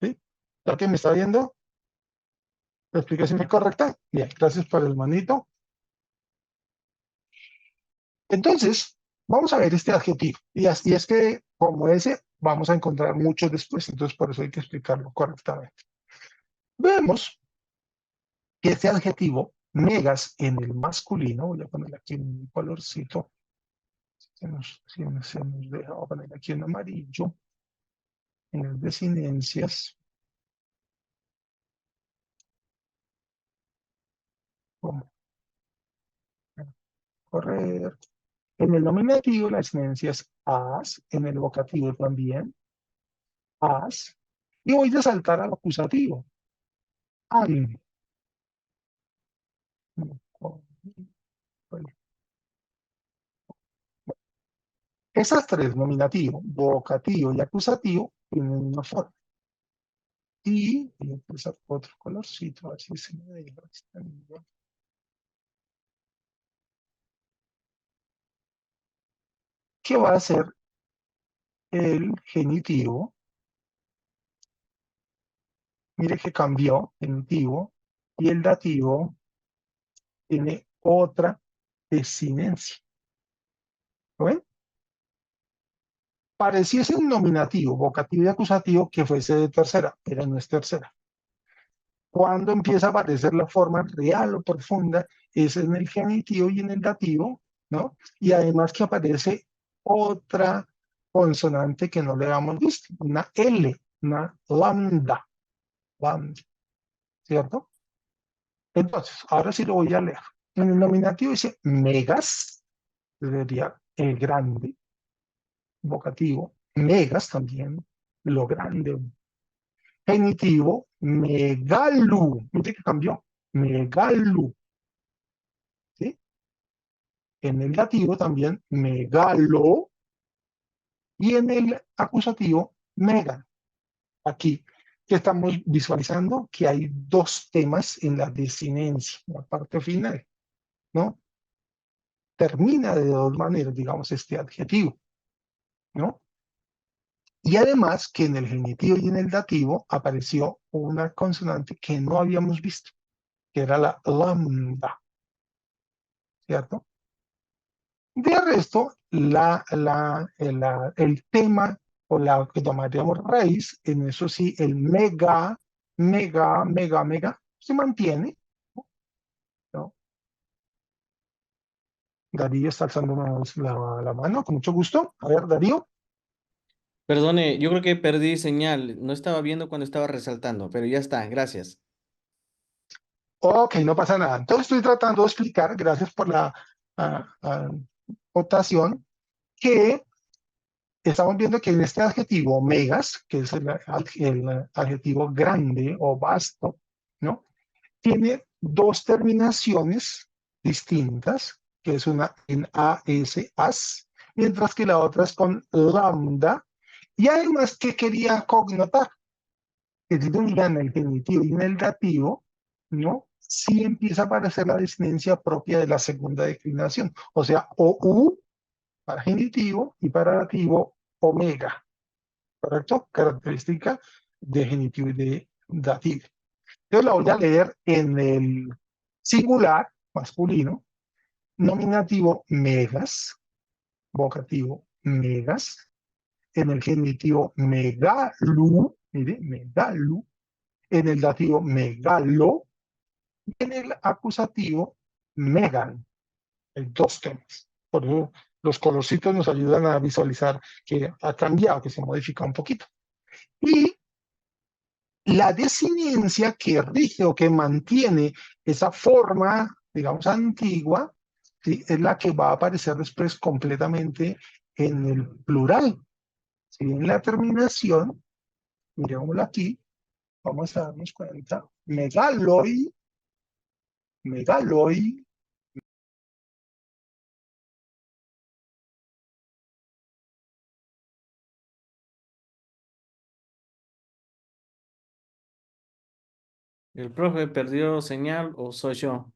¿Sí? ¿Ya que me está viendo? ¿La explicación es correcta? Bien, gracias por el manito. Entonces, vamos a ver este adjetivo. Y es que, como ese, vamos a encontrar muchos después, entonces por eso hay que explicarlo correctamente. Vemos que este adjetivo, megas, en el masculino, voy a poner aquí un colorcito, se nos deja, voy a poner aquí un amarillo, en las desinencias, como correr. En el nominativo, la desinencia es as, en el vocativo también, as, y voy a saltar al acusativo, an. Esas tres, nominativo, vocativo y acusativo, tienen una forma. Y voy a empezar otro colorcito, a ver si se me deja. ¿Qué va a ser el genitivo? Mire que cambió, genitivo, y el dativo tiene otra desinencia. ¿Lo ven? Pareciese un nominativo, vocativo y acusativo que fuese de tercera, pero no es tercera. Cuando empieza a aparecer la forma real o profunda, es en el genitivo y en el dativo, ¿no? Y además que aparece otra consonante que no le habíamos visto, una L, una lambda, ¿cierto? Entonces, ahora sí lo voy a leer. En el nominativo dice megas, sería el grande, vocativo, megas también, lo grande. Genitivo, megalu. Mire que cambió. Megalu. ¿Sí? En el dativo también, megalo. Y en el acusativo, mega. Aquí, que estamos visualizando que hay dos temas en la desinencia, la parte final, ¿no? Termina de dos maneras, digamos, este adjetivo, ¿no? Y además que en el genitivo y en el dativo apareció una consonante que no habíamos visto, que era la lambda, ¿cierto? De resto, el tema o la que llamaríamos raíz, en eso sí, el mega, se mantiene, ¿no? Darío está alzando la mano, con mucho gusto. A ver, Darío. Perdone, yo creo que perdí señal. No estaba viendo cuando estaba resaltando, pero ya está, gracias. Ok, no pasa nada. Entonces estoy tratando de explicar, gracias por la votación, que estamos viendo que en este adjetivo megas, que es el adjetivo grande o vasto, ¿no? Tiene dos terminaciones distintas, que es una en as, mientras que la otra es con lambda. Y además que quería connotar, que si en el genitivo y en el dativo, ¿no? Sí empieza a aparecer la desinencia propia de la segunda declinación. O sea, OU para genitivo y para dativo omega, ¿correcto? Característica de genitivo y de dativo. Yo la voy a leer en el singular masculino, nominativo megas, vocativo megas, en el genitivo megalu, mire, megalu, en el dativo megalo, y en el acusativo megan. Hay dos temas. Por eso los colorcitos nos ayudan a visualizar que ha cambiado, que se modifica un poquito. Y la desinencia que rige o que mantiene esa forma, digamos, antigua, ¿sí? Es la que va a aparecer después completamente en el plural. ¿Sí? En la terminación, miremoslo aquí, vamos a darnos cuenta, megaloi, megaloi, ¿El profe perdió señal o soy yo?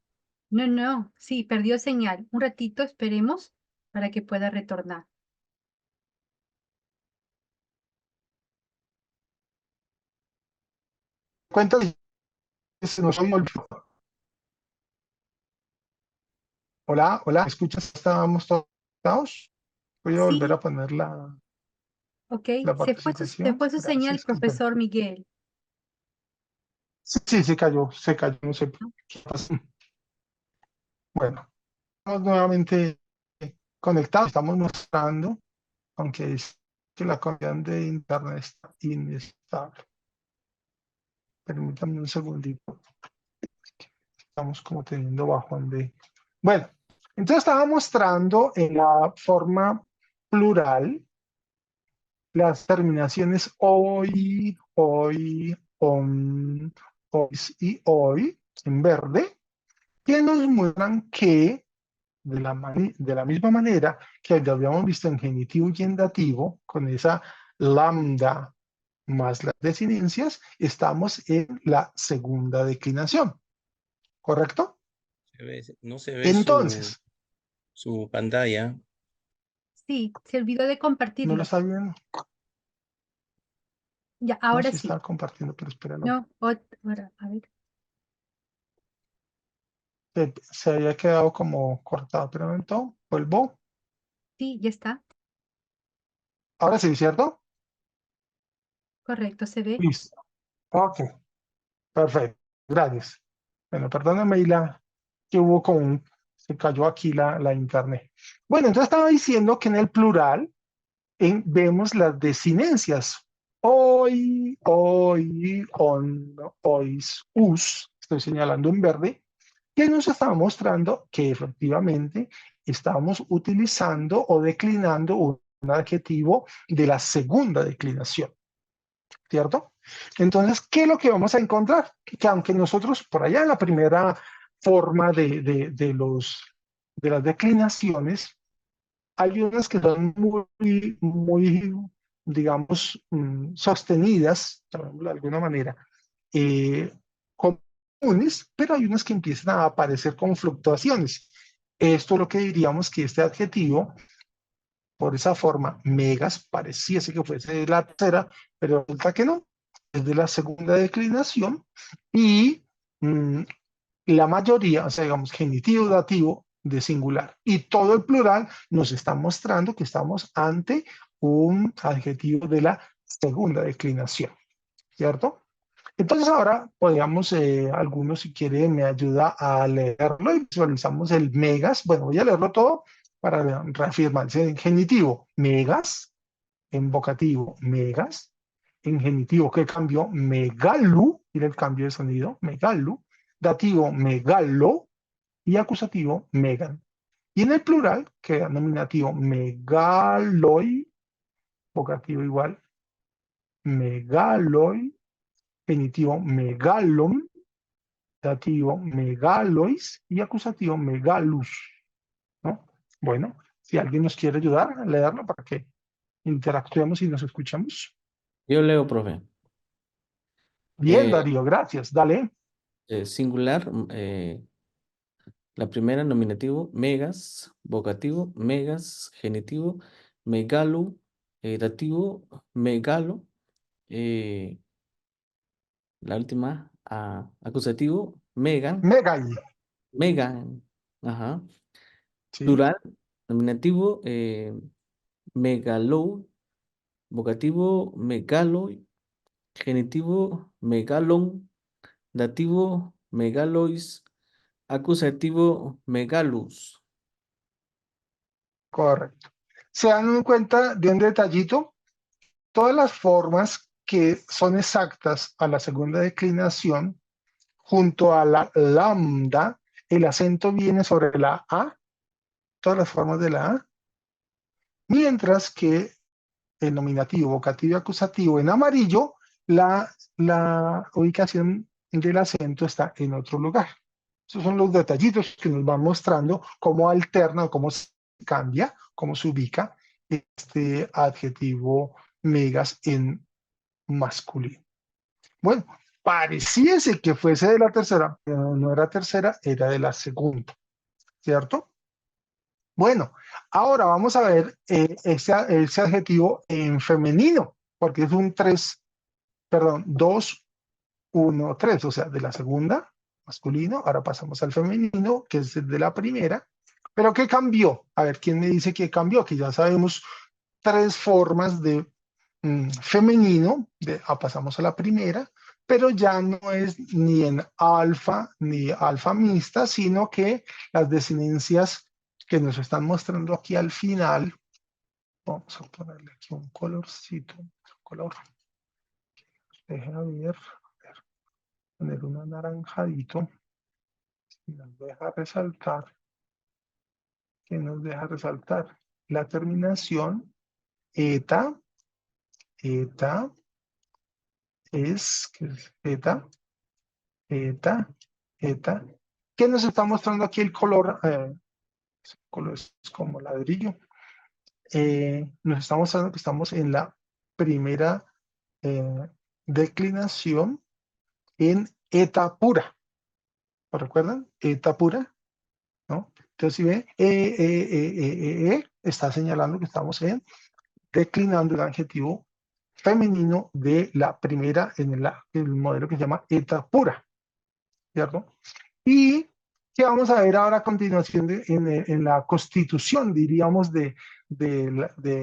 No, no, sí, perdió señal. Un ratito esperemos para que pueda retornar. cuenta, se nos olvidó. Hola, hola, ¿me escuchas? ¿Estábamos todos? Voy a volver a Sí, poner la ok. Se participación. fue su señal, Gracias, qué pena. profesor Miguel. Sí, sí, se cayó, no sé qué pasó. Bueno, estamos nuevamente conectados, estamos mostrando, aunque es que la conexión de internet está inestable. Permítanme un segundito, estamos como teniendo bajón de... Bueno, entonces estaba mostrando en la forma plural las terminaciones hoy, ois y hoy, en verde, que nos muestran que de la misma manera que ya habíamos visto en genitivo y en dativo, con esa lambda más las desinencias, estamos en la segunda declinación, ¿correcto? No se ve Entonces, su pantalla. Sí, se olvidó de no lo compartirlo. está viendo, Ya, no ahora se sí. está compartiendo, pero espera, no. No, ahora, a ver. Se había quedado como cortado, pero momento, vuelvo. Sí, ya está. Ahora sí, ¿cierto? Correcto, se ve. Listo. Ok, perfecto. Gracias. Bueno, perdóname, que hubo se cayó aquí la internet. Bueno, entonces estaba diciendo que en el plural vemos las desinencias. Hoy, on, ois, us, estoy señalando en verde, que nos estaba mostrando que efectivamente estamos utilizando o declinando un adjetivo de la segunda declinación, ¿cierto? Entonces, ¿qué es lo que vamos a encontrar? Que aunque nosotros por allá en la primera forma de las declinaciones, hay unas que son muy, digamos, sostenidas, llamémoslo de alguna manera, eh, comunes, pero hay unas que empiezan a aparecer con fluctuaciones. Esto es lo que diríamos que este adjetivo por esa forma, megas, pareciese que fuese de la tercera, pero resulta que no, es de la segunda declinación y la mayoría, o sea, digamos, genitivo, dativo de singular. Y todo el plural nos está mostrando que estamos ante un adjetivo de la segunda declinación, ¿cierto? Entonces ahora podríamos, algunos si quiere me ayuda a leerlo y visualizamos el megas. Bueno, voy a leerlo todo para reafirmarse en genitivo, megas, en vocativo, megas, en genitivo, ¿qué cambió? Megalu, mira el cambio de sonido, megalu, dativo, megalo, y acusativo, megan. Y en el plural, queda nominativo, megaloi, vocativo igual, megaloi, genitivo, megalon, dativo, megalois, y acusativo, megalus, ¿no? Bueno, si alguien nos quiere ayudar a leerlo para que interactuemos y nos escuchamos. Yo leo, profe. Bien, Eh, Darío, gracias. Dale. Singular, la primera, nominativo, megas, vocativo, megas, genitivo, megalo, dativo, megalo, la última, acusativo, megan, Megal. megan, ajá. Sí, Plural, nominativo, megalo, vocativo, megalo, genitivo, megalon, dativo, megalois, acusativo, megalus. correcto. Se dan cuenta de un detallito. Todas las formas que son exactas a la segunda declinación, junto a la lambda, el acento viene sobre la A, todas las formas de la A, mientras que el nominativo, vocativo y acusativo en amarillo, la ubicación del acento está en otro lugar. Esos son los detallitos que nos van mostrando cómo alterna o cómo se cambia, cómo se ubica este adjetivo megas en masculino. Bueno, pareciese que fuese de la tercera, pero no era tercera, era de la segunda, ¿cierto? Bueno, ahora vamos a ver ese adjetivo en femenino, porque es un 2, 1, 3, o sea, de la segunda, masculino, ahora pasamos al femenino, que es de la primera, pero ¿qué cambió? A ver, ¿quién me dice qué cambió? Que ya sabemos 3 formas de femenino, pasamos a la primera, pero ya no es ni en alfa ni alfa mixta, sino que las desinencias que nos están mostrando aquí al final, vamos a ponerle aquí un colorcito, un color, deja ver, poner un anaranjadito, que nos deja resaltar la terminación eta, eta, que es eta, eta, eta, que nos está mostrando aquí el color, es como ladrillo, nos está mostrando que estamos en la primera declinación en eta pura. ¿Lo recuerdan? Eta pura, ¿no? Entonces, si ve, está señalando que estamos declinando el adjetivo femenino de la primera en el modelo que se llama eta pura, ¿cierto? Y que vamos a ver ahora a continuación en la constitución, diríamos, de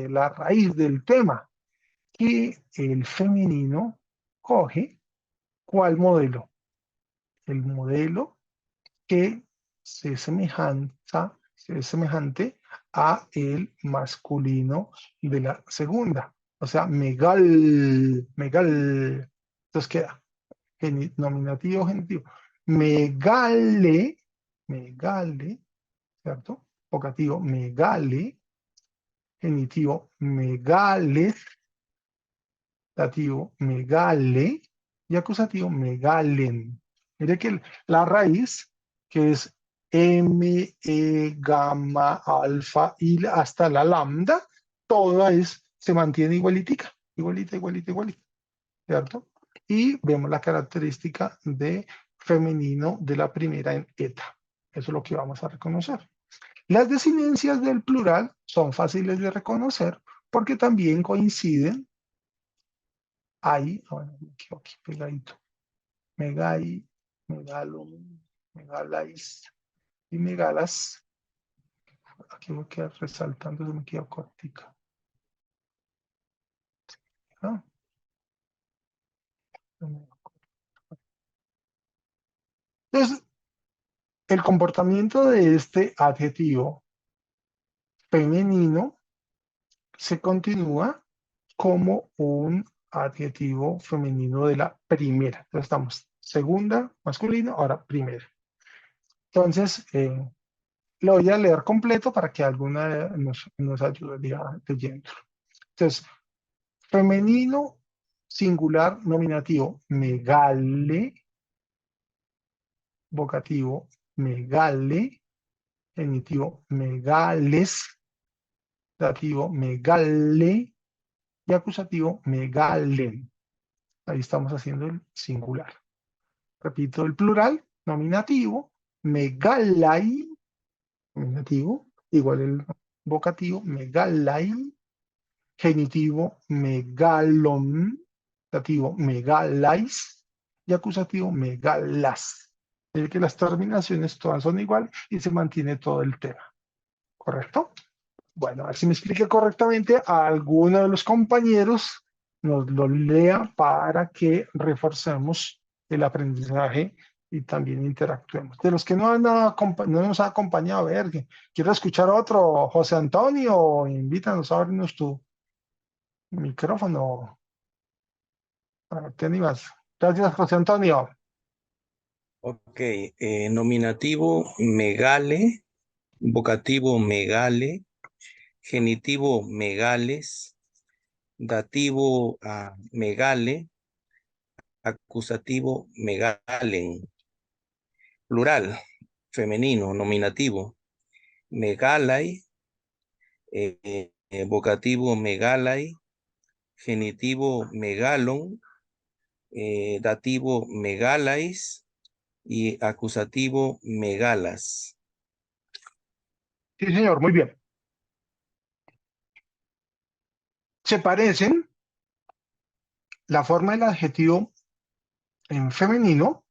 la raíz del tema, que el femenino coge ¿cuál modelo? El modelo que se es semejante a el masculino de la segunda. O sea, megal. Entonces queda nominativo, genitivo. Megale, ¿cierto? Vocativo, megale. Genitivo, megales. Dativo, megale. Y acusativo, megalen. Mire que la raíz, que es M, E, gamma, alfa y hasta la lambda, toda se mantiene igualitica, igualita, ¿cierto? Y vemos la característica de femenino de la primera en eta. Eso es lo que vamos a reconocer. Las desinencias del plural son fáciles de reconocer porque también coinciden ahí, bueno, me equivoqué, pegadito, megai, megalum, megalais y megalas. Aquí voy a quedar resaltando, se me quedó cortica. ¿Ah? Entonces, el comportamiento de este adjetivo femenino se continúa como un adjetivo femenino de la primera. Entonces estamos segunda, masculino, ahora primera. Entonces, lo voy a leer completo para que alguna nos ayude leyendo. Entonces, femenino, singular, nominativo, megale, vocativo, megale, genitivo, megales, dativo, megale y acusativo, megalen. Ahí estamos haciendo el singular. Repito, el plural, nominativo, megalai, nominativo, igual el vocativo, megalai, genitivo, megalon, dativo, megalais y acusativo, megalas. Es que las terminaciones todas son igual y se mantiene todo el tema. ¿Correcto? Bueno, a ver si me explique correctamente a alguno de los compañeros nos lo lea para que reforcemos el aprendizaje y también interactuemos. De los que no nos ha acompañado, a ver, quiero escuchar otro, José Antonio, invítanos a abrirnos tu micrófono. Te animas. Gracias, José Antonio. Ok, nominativo megale, vocativo megale, genitivo megales, dativo megale, acusativo megalen, plural, femenino, nominativo, megalai, vocativo megalai, genitivo megalon, dativo megalais y acusativo megalas. Sí, señor, muy bien. Se parecen la forma del adjetivo en femenino,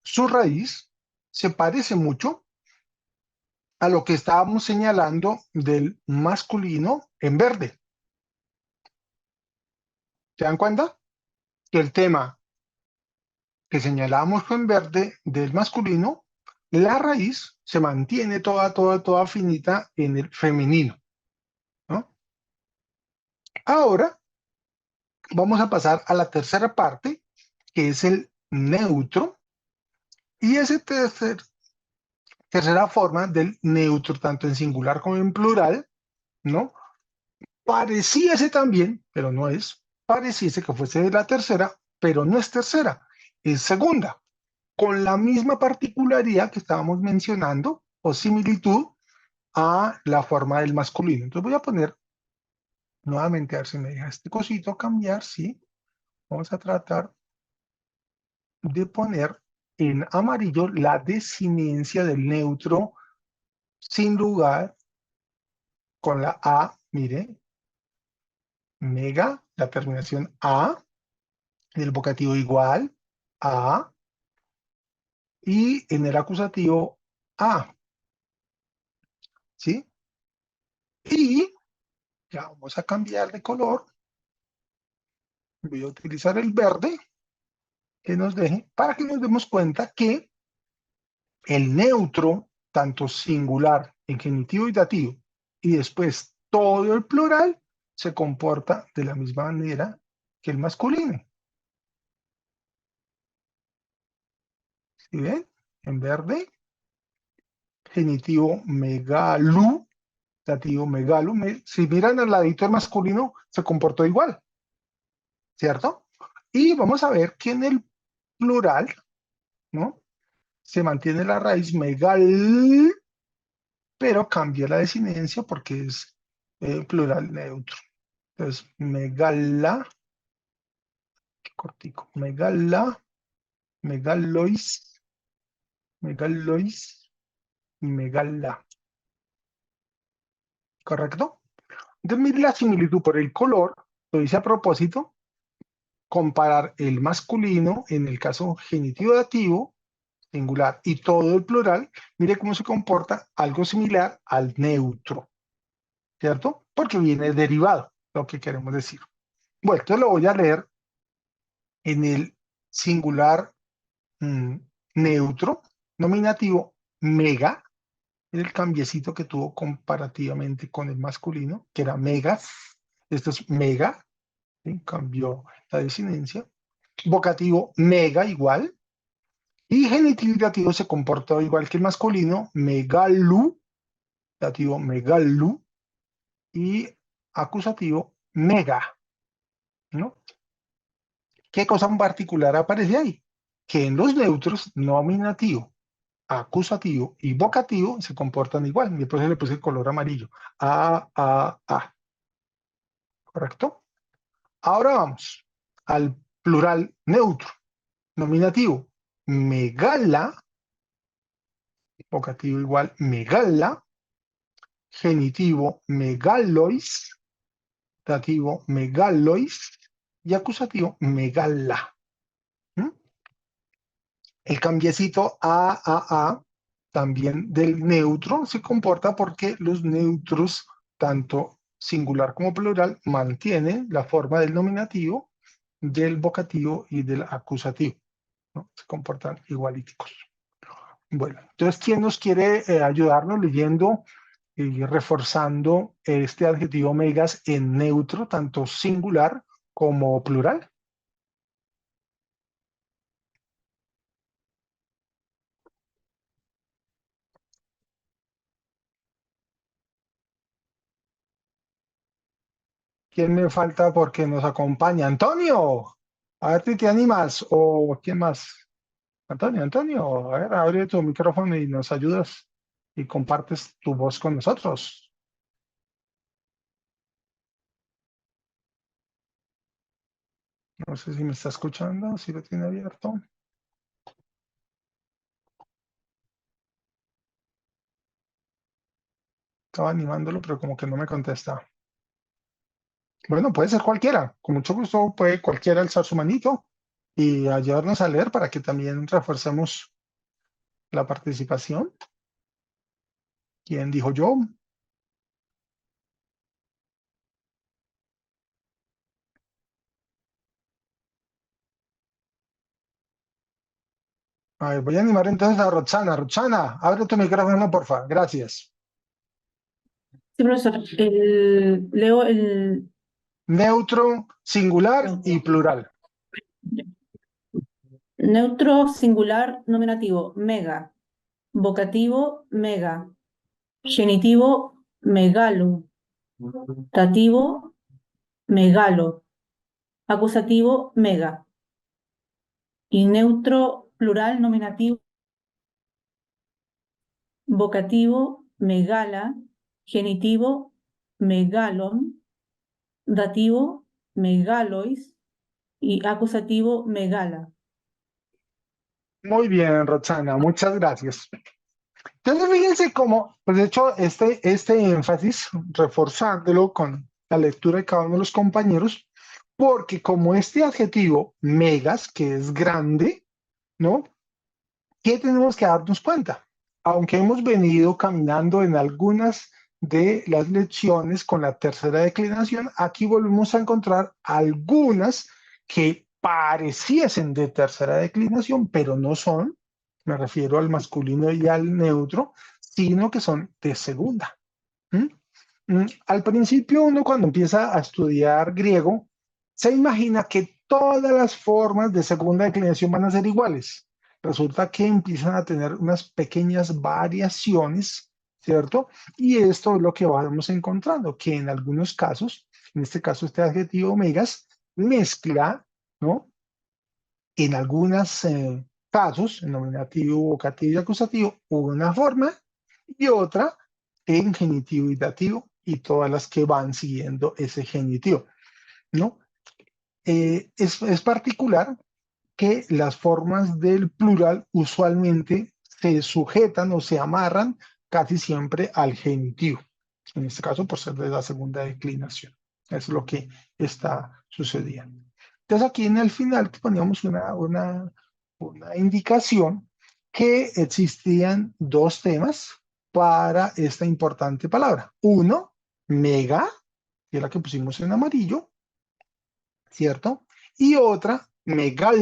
su raíz se parece mucho a lo que estábamos señalando del masculino en verde. ¿Se dan cuenta? Que el tema que señalábamos en verde del masculino, la raíz se mantiene toda finita en el femenino, ¿no? Ahora vamos a pasar a la tercera parte, que es el neutro, y esa tercera forma del neutro, tanto en singular como en plural, ¿no? Pareciese también, pero no es, pareciese que fuese la tercera, pero no es tercera, es segunda, con la misma particularidad que estábamos mencionando o similitud a la forma del masculino. Entonces voy a poner nuevamente, a ver si me deja este cosito cambiar, ¿sí? Vamos a tratar de poner en amarillo la desinencia del neutro sin lugar con la A, mire, mega, la terminación A, en el vocativo igual, A, y en el acusativo A, ¿sí? Y ya vamos a cambiar de color. Voy a utilizar el verde que nos deje para que nos demos cuenta que el neutro, tanto singular en genitivo y dativo, y después todo el plural, se comporta de la misma manera que el masculino. ¿Sí ven? En verde, genitivo megalu, dativo megalu. Si miran al ladito del masculino, se comportó igual, ¿cierto? Y vamos a ver que en el plural, ¿no? Se mantiene la raíz megal, pero cambia la desinencia porque es plural neutro. Entonces, megala, qué cortico, megala, megalois, megalois y megala. ¿correcto? Entonces, mire la similitud por el color, lo hice a propósito, comparar el masculino en el caso genitivo dativo, singular, y todo el plural, mire cómo se comporta algo similar al neutro, ¿cierto? Porque viene derivado, lo que queremos decir. Bueno, entonces lo voy a leer en el singular neutro, nominativo mega, el cambiecito que tuvo comparativamente con el masculino, que era megas, esto es mega, ¿sí? Cambió la desinencia. Vocativo mega igual, y genitivo y dativo se comportó igual que el masculino, megalu, dativo megalu, y acusativo mega, ¿no? ¿Qué cosa en particular aparece ahí? Que en los neutros, nominativo, acusativo y vocativo se comportan igual. Después le puse el color amarillo. A. ¿Correcto? Ahora vamos al plural neutro. Nominativo, megala. Vocativo igual, megala. Genitivo, megalois. Dativo, megalois. Y acusativo, megala. ¿Mm? El cambiecito a también del neutro se comporta porque los neutros, tanto singular como plural, mantienen la forma del nominativo, del vocativo y del acusativo, ¿no? Se comportan igualíticos. Bueno, entonces, ¿quién nos quiere ayudarnos leyendo y reforzando este adjetivo megas en neutro, tanto singular como plural? ¿Quién me falta porque nos acompaña? ¡Antonio! A ver si te animas. ¿O quién más? Antonio, a ver, abre tu micrófono y nos ayudas y compartes tu voz con nosotros. No sé si me está escuchando, si lo tiene abierto. Estaba animándolo, pero como que no me contesta. Bueno, puede ser cualquiera. Con mucho gusto puede cualquiera alzar su manito y ayudarnos a leer para que también reforcemos la participación. ¿Quién dijo yo? A ver, voy a animar entonces a Roxana. Roxana, abre tu micrófono, porfa. Gracias. Sí, profesor. Leo el Neutro, singular y plural. neutro singular nominativo, mega. Vocativo, mega. Genitivo, megalo. Dativo, megalo. Acusativo, mega. Y neutro plural nominativo, vocativo, megala. Genitivo, megalon. Dativo, megalois. Y acusativo, megala. Muy bien, Roxana, muchas gracias. Entonces, fíjense cómo, pues de hecho, este énfasis, reforzándolo con la lectura de cada uno de los compañeros, porque como este adjetivo megas, que es grande, ¿no? ¿Qué tenemos que darnos cuenta? Aunque hemos venido caminando en algunas de las lecciones con la tercera declinación, aquí volvemos a encontrar algunas que pareciesen de tercera declinación, pero no son, me refiero al masculino y al neutro, sino que son de segunda. Al principio uno cuando empieza a estudiar griego, se imagina que todas las formas de segunda declinación van a ser iguales. Resulta que empiezan a tener unas pequeñas variaciones, ¿cierto? Y esto es lo que vamos encontrando, que en algunos casos, en este caso este adjetivo megas, mezcla, ¿no? En algunos casos, en nominativo, vocativo y acusativo, una forma y otra en genitivo y dativo y todas las que van siguiendo ese genitivo, ¿no? Es particular que las formas del plural usualmente se sujetan o se amarran casi siempre al genitivo. en este caso por ser de la segunda declinación. Eso es lo que está sucediendo. Entonces aquí en el final poníamos una indicación que existían dos temas para esta importante palabra. Uno, mega, que es la que pusimos en amarillo, ¿cierto? Y otra, megal,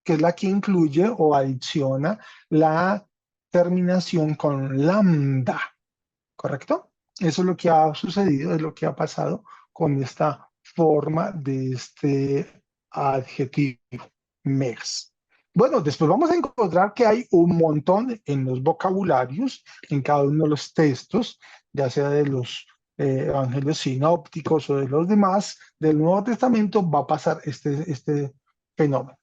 que es la que incluye o adiciona la terminación con lambda, ¿correcto? Eso es lo que ha sucedido, es lo que ha pasado con esta forma de este adjetivo, megas. Bueno, después vamos a encontrar que hay un montón en los vocabularios, en cada uno de los textos, ya sea de los evangelios sinópticos o de los demás del Nuevo Testamento, va a pasar este fenómeno,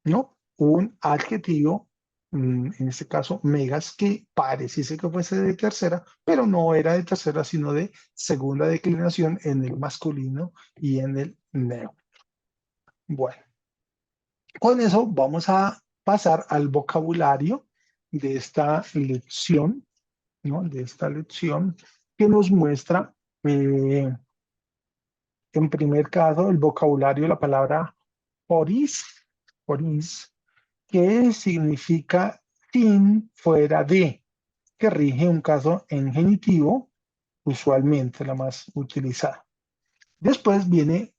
¿no? Un adjetivo, en este caso megas, que pareciese que fuese de tercera, pero no era de tercera, sino de segunda declinación en el masculino y en el neutro. Bueno, con eso vamos a pasar al vocabulario de esta lección, ¿no? De esta lección que nos muestra, en primer caso, el vocabulario de la palabra poris, que significa sin, fuera de, que rige un caso en genitivo, usualmente la más utilizada. Después viene,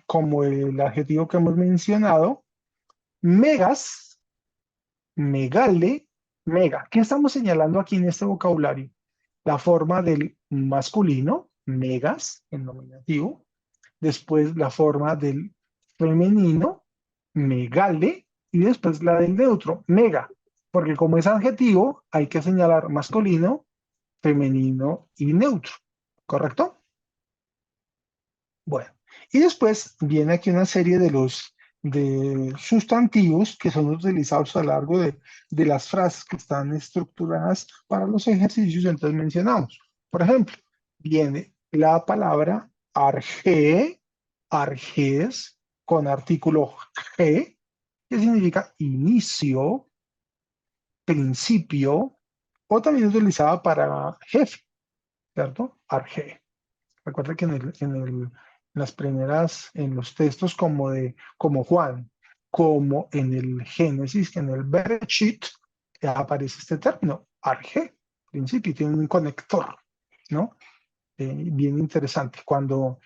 como el adjetivo que hemos mencionado, megas, megale, mega. ¿Qué estamos señalando aquí en este vocabulario? La forma del masculino, megas, en nominativo. Después la forma del femenino, megale. Y después la del neutro, mega. Porque como es adjetivo, hay que señalar masculino, femenino y neutro. ¿Correcto? Bueno, y después viene aquí una serie de sustantivos que son utilizados a lo largo de las frases que están estructuradas para los ejercicios. Entonces mencionamos, por ejemplo, viene la palabra arge, arges, con artículo ge, que significa inicio, principio, o también utilizada para jefe, ¿cierto? Arge. Recuerda que en los textos como Juan, como en el Génesis, en el Bereshit, aparece este término, arge, principio, tiene un conector, ¿no? Bien interesante. Cuando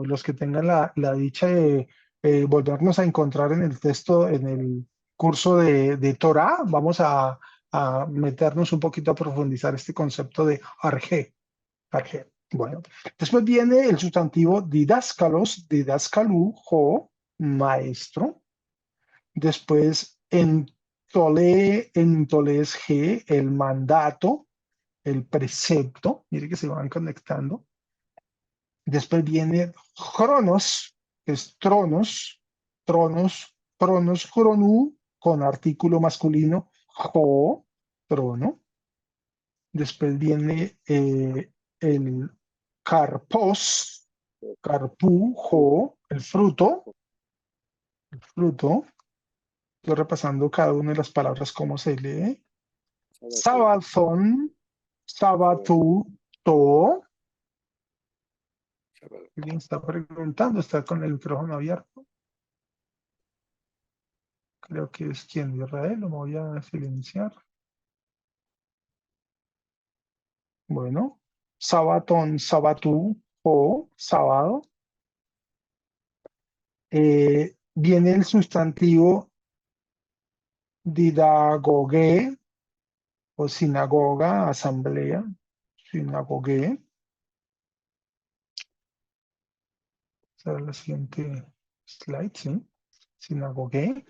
los que tengan la dicha de volvernos a encontrar en el texto, en el curso de Torah, vamos a meternos un poquito a profundizar este concepto de arge. Bueno, después viene el sustantivo didáscalos, didáscalú, maestro. Después entoles G, el mandato, el precepto. Mire que se van conectando. Después viene cronos, que es tronos, cronú, con artículo masculino, trono. Después viene el carpos, carpú, el fruto. Estoy repasando cada una de las palabras, cómo se lee. Sabazón, sabatú, to. Alguien está preguntando, está con el micrófono abierto. Creo que es quien de Israel, lo voy a silenciar. Bueno, sabatón, sabatú, o sábado. Viene el sustantivo didagogue o sinagoga, asamblea, sinagogue. Esa es la siguiente slide, ¿sí? Sinagogue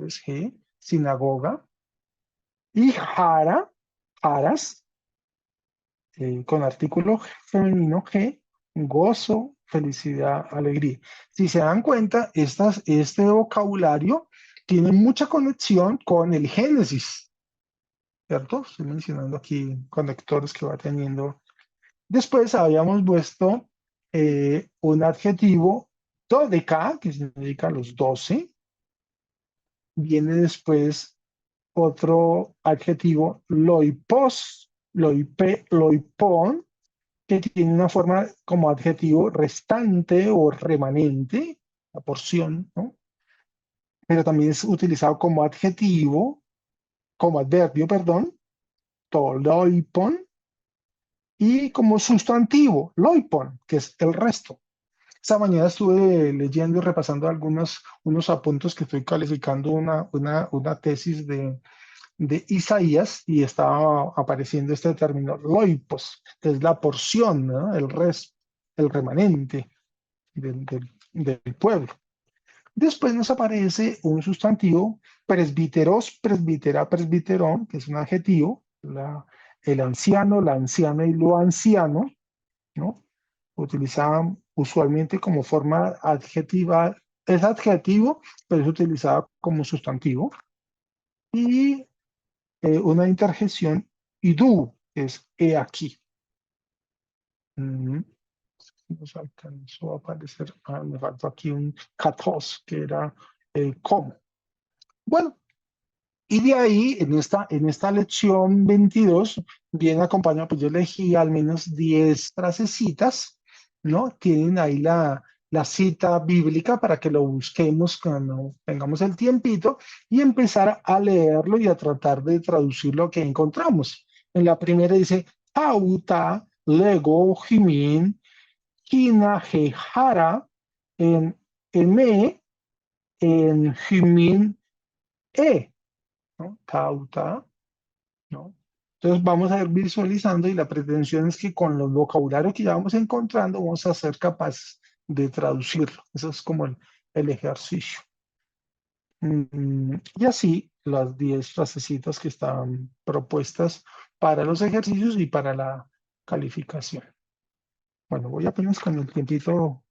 es G, sinagoga. Y jaras, con artículo femenino G, gozo, felicidad, alegría. Si se dan cuenta, este vocabulario tiene mucha conexión con el Génesis, ¿cierto? Estoy mencionando aquí conectores que va teniendo. Después habíamos puesto un adjetivo dodeca, que significa los 12. Viene después otro adjetivo loipos, loipón, que tiene una forma como adjetivo restante o remanente, la porción, ¿no? Pero también es utilizado como adjetivo, como adverbio, perdón, to loipon, y como sustantivo, loipon, que es el resto. Esta mañana estuve leyendo y repasando unos apuntes que estoy calificando una tesis de Isaías y estaba apareciendo este término, loipos, que es la porción, ¿no? El resto, el remanente del pueblo. Después nos aparece un sustantivo, presbiteros, presbitera, presbiterón, que es un adjetivo, el anciano, la anciana y lo anciano, ¿no? Utilizaban usualmente como forma adjetiva, es adjetivo, pero es utilizado como sustantivo. Y una interjección, idú, es he aquí. Nos alcanzó a aparecer, me faltó aquí un katos, que era el cómo. Bueno, y de ahí, en esta lección 22, viene acompañado, pues yo elegí al menos 10 frasecitas, ¿no? Tienen ahí la cita bíblica para que lo busquemos cuando tengamos el tiempito y empezar a leerlo y a tratar de traducir lo que encontramos. En la primera dice, Auta, Lego, Jimin, Kina, Jehara, en Eme, en Jimin, ¿no? Cauta, ¿no? Entonces vamos a ir visualizando y la pretensión es que con los vocabularios que ya vamos encontrando vamos a ser capaces de traducirlo. Eso es como el ejercicio. Y así las 10 frasecitas que están propuestas para los ejercicios y para la calificación. Bueno, voy apenas con el tiempito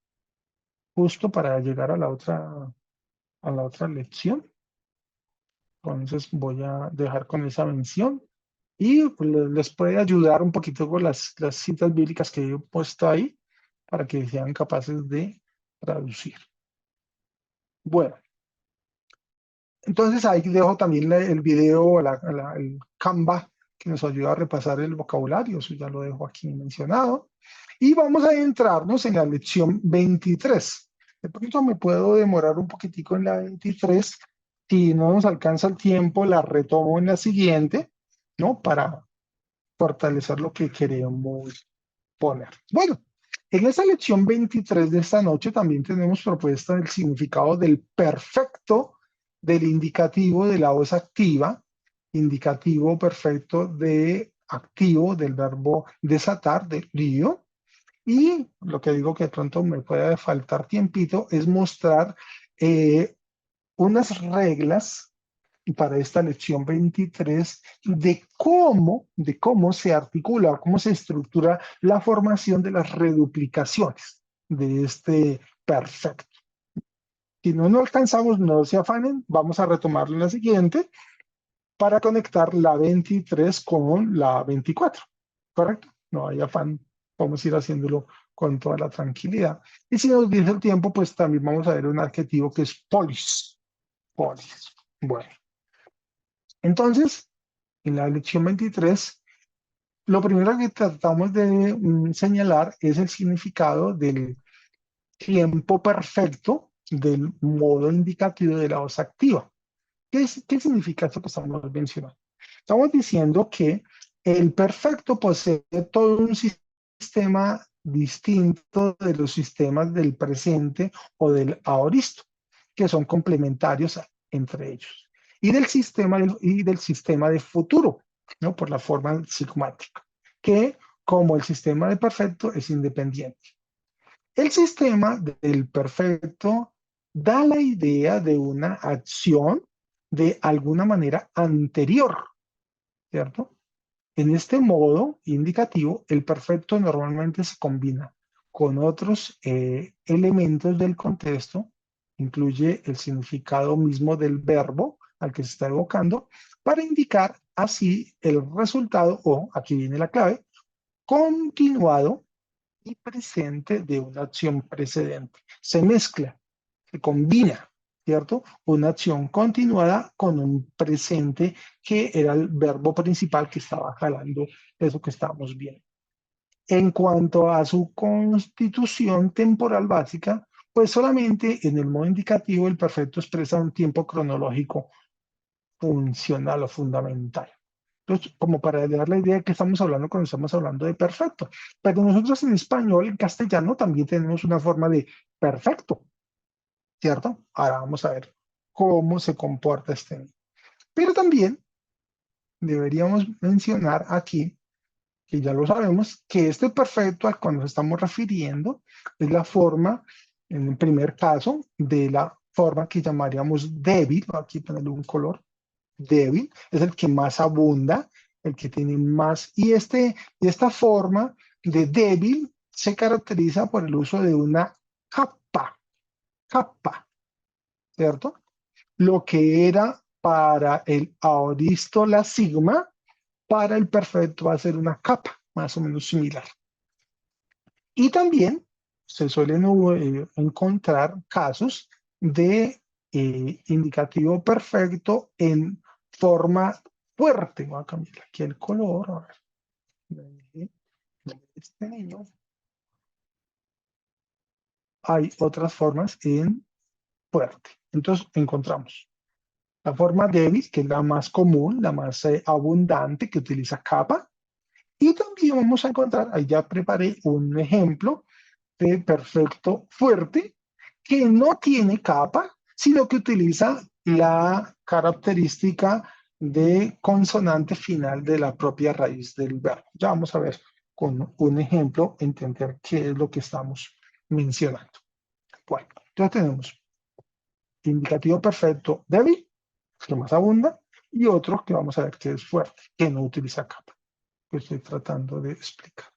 justo para llegar a la otra lección. Entonces voy a dejar con esa mención y pues, les puede ayudar un poquito con las citas bíblicas que he puesto ahí para que sean capaces de traducir. Bueno, entonces ahí dejo también el video, el Canva, que nos ayuda a repasar el vocabulario, eso ya lo dejo aquí mencionado. Y vamos a adentrarnos en la lección 23. De pronto me puedo demorar un poquitico en la 23. Si no nos alcanza el tiempo, la retomo en la siguiente, ¿no? Para fortalecer lo que queremos poner. Bueno, en esa lección 23 de esta noche también tenemos propuesta del significado del perfecto del indicativo de la voz activa, indicativo perfecto de activo del verbo desatar, de lío. Y lo que digo que de pronto me puede faltar tiempito es mostrar unas reglas para esta lección 23 de cómo se articula, cómo se estructura la formación de las reduplicaciones de este perfecto. Si no alcanzamos, no se afanen, vamos a retomarlo en la siguiente para conectar la 23 con la 24, ¿correcto? No hay afán, vamos a ir haciéndolo con toda la tranquilidad. Y si nos dice el tiempo, pues también vamos a ver un adjetivo que es polis. Polis. Bueno. Entonces, en la lección 23, lo primero que tratamos de señalar es el significado del tiempo perfecto del modo indicativo de la voz activa. ¿Qué significa esto que estamos mencionando? Estamos diciendo que el perfecto posee todo un sistema distinto de los sistemas del presente o del aoristo, que son complementarios entre ellos, y del sistema de futuro, ¿no? Por la forma sigmática, que como el sistema de perfecto es independiente. El sistema del perfecto da la idea de una acción de alguna manera anterior, ¿cierto? En este modo indicativo, el perfecto normalmente se combina con otros elementos del contexto, incluye el significado mismo del verbo al que se está evocando, para indicar así el resultado, o aquí viene la clave, continuado y presente de una acción precedente. Se mezcla, se combina, ¿cierto? Una acción continuada con un presente que era el verbo principal que estaba jalando eso que estábamos viendo. En cuanto a su constitución temporal básica, pues solamente en el modo indicativo el perfecto expresa un tiempo cronológico funcional o fundamental. Entonces, como para dar la idea de que estamos hablando cuando estamos hablando de perfecto. Pero nosotros en español, en castellano, también tenemos una forma de perfecto, ¿cierto? Ahora vamos a ver cómo se comporta este. Pero también deberíamos mencionar aquí, que ya lo sabemos, que este perfecto al cual nos estamos refiriendo es la forma, en el primer caso, de la forma que llamaríamos débil, aquí ponerle un color, débil, es el que más abunda, el que tiene más, y esta forma de débil se caracteriza por el uso de una capa, ¿cierto? Lo que era para el aoristo la sigma, para el perfecto va a ser una capa, más o menos similar. Y también se suelen encontrar casos de indicativo perfecto en forma fuerte. Voy a cambiar aquí el color. A ver. Este niño. Hay otras formas en fuerte. Entonces encontramos la forma débil, que es la más común, la más abundante, que utiliza capa. Y también vamos a encontrar, ahí ya preparé un ejemplo de perfecto fuerte, que no tiene capa, sino que utiliza la característica de consonante final de la propia raíz del verbo. Ya vamos a ver con un ejemplo, entender qué es lo que estamos mencionando. Bueno, entonces tenemos indicativo perfecto débil, que más abunda, y otro que vamos a ver que es fuerte, que no utiliza capa, que estoy tratando de explicar.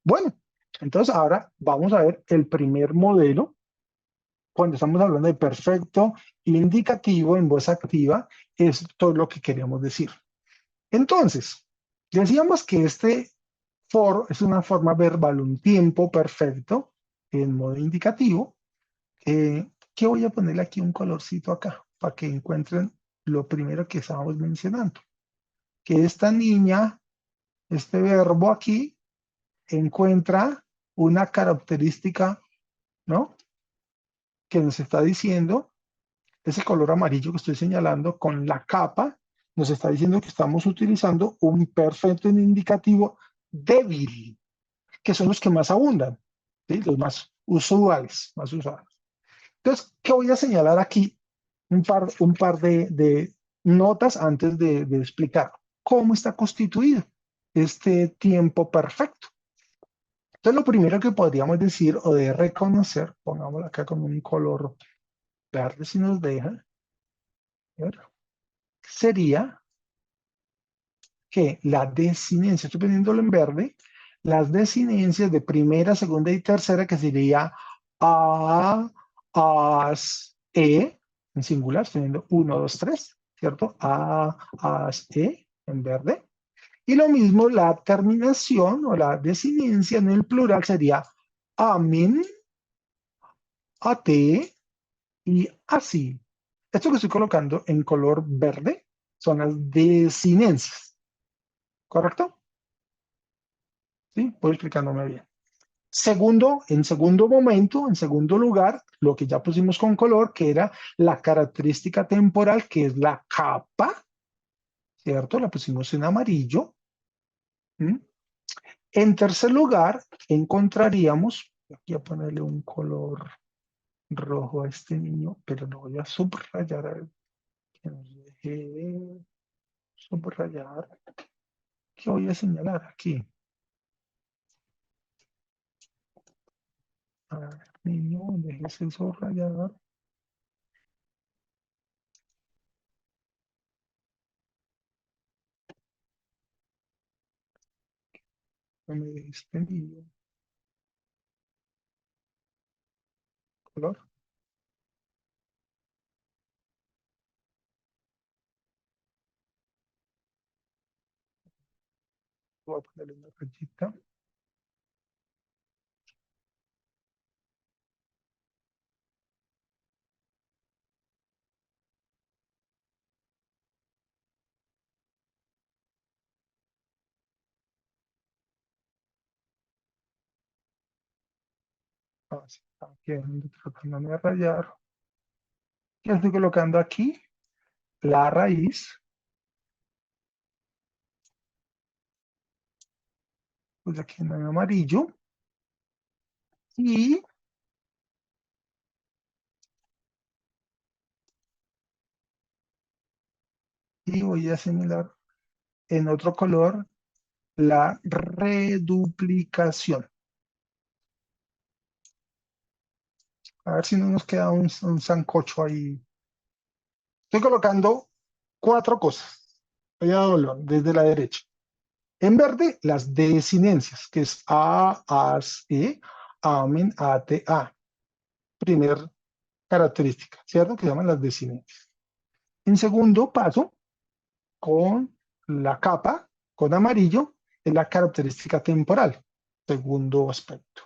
Bueno, entonces ahora vamos a ver el primer modelo. Cuando estamos hablando de perfecto indicativo en voz activa, es todo lo que queremos decir. Entonces, decíamos que este for es una forma verbal, un tiempo perfecto en modo indicativo. Que voy a ponerle aquí un colorcito acá para que encuentren lo primero que estábamos mencionando. Que esta niña, este verbo aquí, encuentra una característica, ¿no? Que nos está diciendo, ese color amarillo que estoy señalando con la capa, nos está diciendo que estamos utilizando un perfecto en indicativo débil, que son los que más abundan, ¿sí? Los más usuales, más usados. Entonces, ¿qué voy a señalar aquí? Un par de notas antes de explicar cómo está constituido este tiempo perfecto. Entonces, lo primero que podríamos decir o de reconocer, pongámoslo acá con un color verde si nos deja, sería que la desinencia, estoy poniéndolo en verde, las desinencias de primera, segunda y tercera, que sería a, as, en singular, estoy poniendo 1, 2, 3, ¿cierto? A, as, en verde. Y lo mismo la terminación o la desinencia en el plural sería amin, ate y así. Esto que estoy colocando en color verde son las desinencias, ¿correcto? ¿Sí? Voy explicándome bien. En segundo momento, en segundo lugar, lo que ya pusimos con color, que era la característica temporal, que es la capa, ¿cierto? La pusimos en amarillo. ¿Mm? En tercer lugar, encontraríamos, aquí a ponerle un color rojo a este niño, pero lo voy a subrayar, a ver, que nos deje subrayar. ¿Qué voy a señalar aquí? A ver, niño, déjese subrayar. No me dejes este niño. Color. Voy a ponerle una rayita. Aquí tratando de rayar. ¿Qué estoy colocando aquí? La raíz. Pues aquí en el amarillo. Y voy a asimilar en otro color la reduplicación. A ver si no nos queda un sancocho ahí. Estoy colocando 4 cosas. Voy a doblar desde la derecha. En verde, las desinencias, que es A, AS, E, AMEN, AT, A. Primer característica, ¿cierto? Que se llaman las desinencias. En segundo paso, con la capa, con amarillo, es la característica temporal. Segundo aspecto.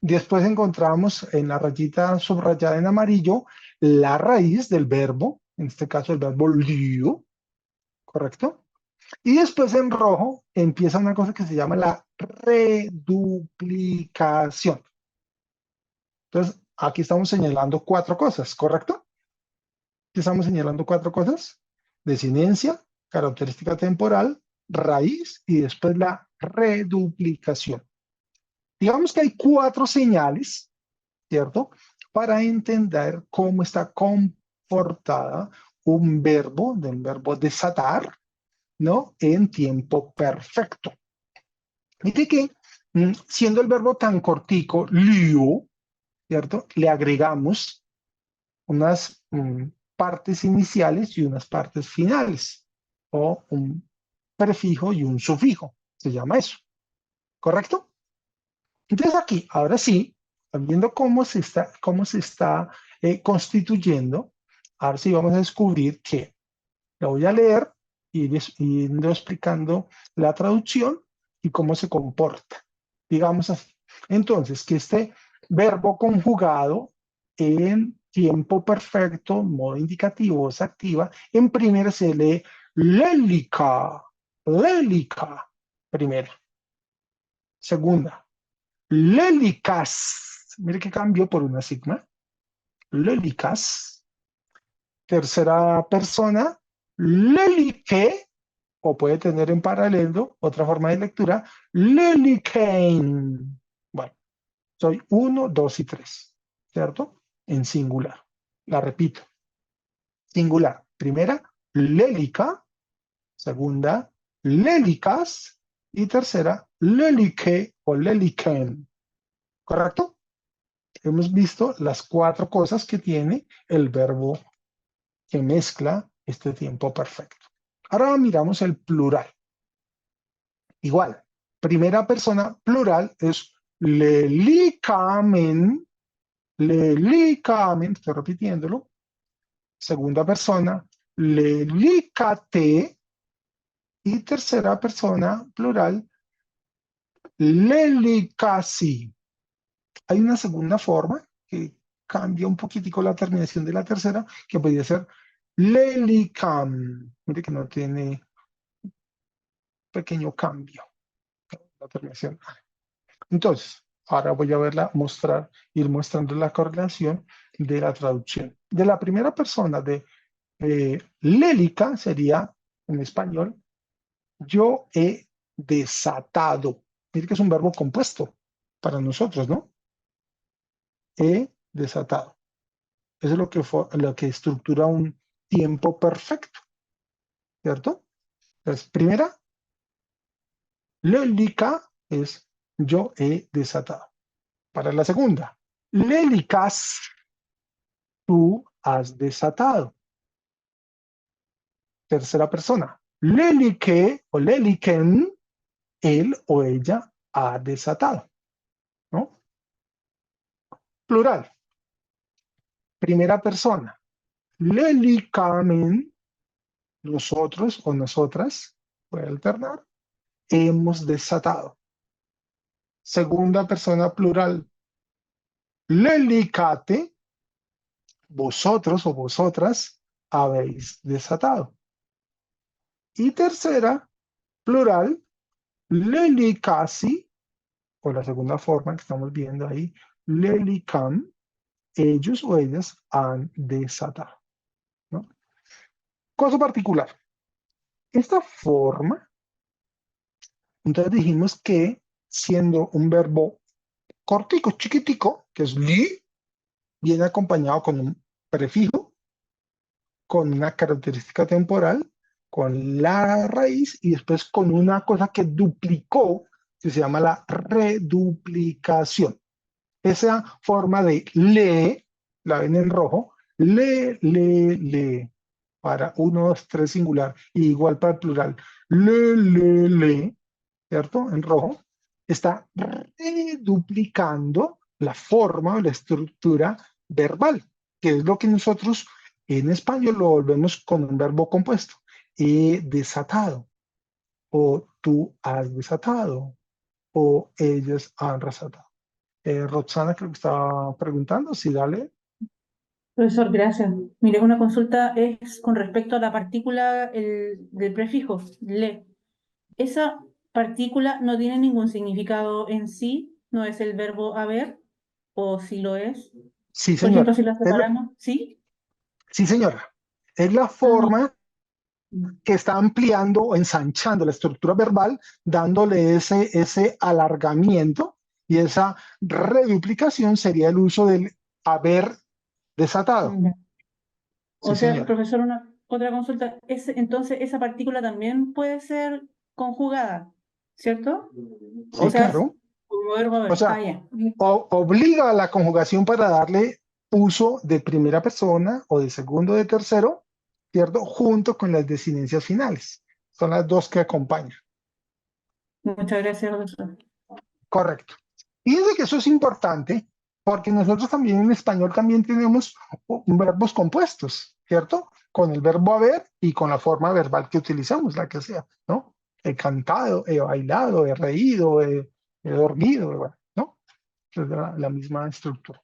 Después encontramos en la rayita subrayada en amarillo la raíz del verbo, en este caso el verbo liu, ¿correcto? Y después en rojo empieza una cosa que se llama la reduplicación. Entonces, aquí estamos señalando 4 cosas, ¿correcto? Aquí estamos señalando 4 cosas: desinencia, característica temporal, raíz y después la reduplicación. Digamos que hay 4 señales, ¿cierto? Para entender cómo está comportada un verbo, del verbo desatar, ¿no? En tiempo perfecto. Mire que, siendo el verbo tan cortico, liu, ¿cierto? Le agregamos unas partes iniciales y unas partes finales, o un prefijo y un sufijo, se llama eso, ¿correcto? Entonces aquí, ahora sí, viendo cómo se está constituyendo, ahora sí vamos a descubrir que lo voy a leer y yendo explicando la traducción y cómo se comporta, digamos así. Entonces, que este verbo conjugado en tiempo perfecto, modo indicativo, se activa, en primera se lee lélica, primera. Segunda, lélicas, mire que cambió por una sigma, lélicas. Tercera persona, lélique, o puede tener en paralelo otra forma de lectura, lélicain. Bueno, soy 1, 2 y 3, ¿cierto? En singular. La repito. Singular. Primera, lélica. Segunda, lélicas. Y tercera, lélique o léliquen. ¿Correcto? Hemos visto las 4 cosas que tiene el verbo que mezcla este tiempo perfecto. Ahora miramos el plural. Igual, primera persona plural es lelicamen, estoy repitiéndolo. Segunda persona, lelicate. Y tercera persona plural, lelicasi. Hay una segunda forma que cambia un poquitico la terminación de la tercera, que podría ser lelicam. Mire que no tiene pequeño cambio la terminación. Entonces, ahora voy a ir mostrando la correlación de la traducción. De la primera persona de lélica sería, en español, yo he desatado. Mire que es un verbo compuesto para nosotros, ¿no? He desatado. Eso es lo que estructura un tiempo perfecto, ¿cierto? Entonces, primera, lélica es yo he desatado. Para la segunda, lélicas, tú has desatado. Tercera persona, lélique o léliquen, él o ella ha desatado, ¿no? Plural. Primera persona, lélicamen, nosotros o nosotras, puede alternar, hemos desatado. Segunda persona plural, lélicate, vosotros o vosotras habéis desatado. Y tercera, plural, lélicasi, o la segunda forma que estamos viendo ahí, lelican, ellos o ellas han desatado, ¿no? Cosa particular. Esta forma, entonces dijimos que siendo un verbo cortico, chiquitico, que es li, viene acompañado con un prefijo, con una característica temporal, con la raíz y después con una cosa que duplicó, que se llama la reduplicación. Esa forma de le, la ven en rojo, le, para 1, 2, 3 singular, y igual para el plural, le, ¿cierto? En rojo, está reduplicando la forma o la estructura verbal, que es lo que nosotros en español lo volvemos con un verbo compuesto. He desatado, o tú has desatado, o ellos han desatado. Roxana creo que estaba preguntando, sí, dale. Profesor, gracias. Mire, una consulta es con respecto a la partícula del prefijo, le. ¿Esa partícula no tiene ningún significado en sí? ¿No es el verbo haber? ¿O sí lo es? Sí, Por ejemplo, señora. si la separamos, ¿sí? Sí, señora. Es la forma que está ampliando o ensanchando la estructura verbal, dándole ese alargamiento, y esa reduplicación sería el uso del haber desatado. Ya. Sí, O sea, señora. profesor, otra consulta. Entonces, esa partícula también puede ser conjugada, ¿cierto? O Sí, sea, claro. como verbo haber. O sea, Ya. obliga a la conjugación para darle uso de primera persona o de segundo o de tercero, ¿cierto? Junto con las desinencias finales. Son las dos que acompañan. Muchas gracias, profesor. Correcto. Fíjense que eso es importante porque nosotros también en español también tenemos verbos compuestos, ¿cierto? Con el verbo haber y con la forma verbal que utilizamos, la que sea, ¿no? He cantado, he bailado, he reído, he dormido, ¿no? Es la misma estructura.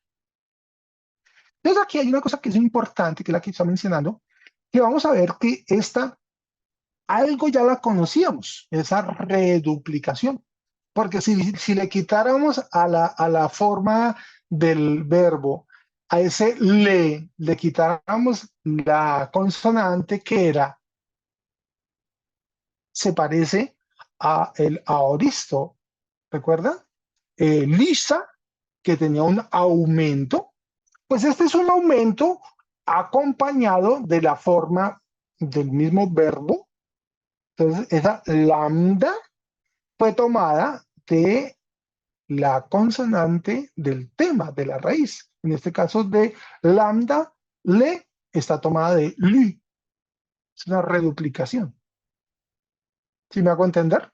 Entonces aquí hay una cosa que es importante, que es la que está mencionando, que vamos a ver que algo ya la conocíamos, esa reduplicación. Porque si le quitáramos a la forma del verbo, a ese le quitáramos la consonante que era, se parece a el aoristo, ¿recuerda? Lisa, que tenía un aumento, pues este es un aumento acompañado de la forma del mismo verbo. Entonces, esa lambda fue tomada de la consonante del tema, de la raíz. En este caso de lambda, le está tomada de li. Es una reduplicación. ¿Sí me hago entender?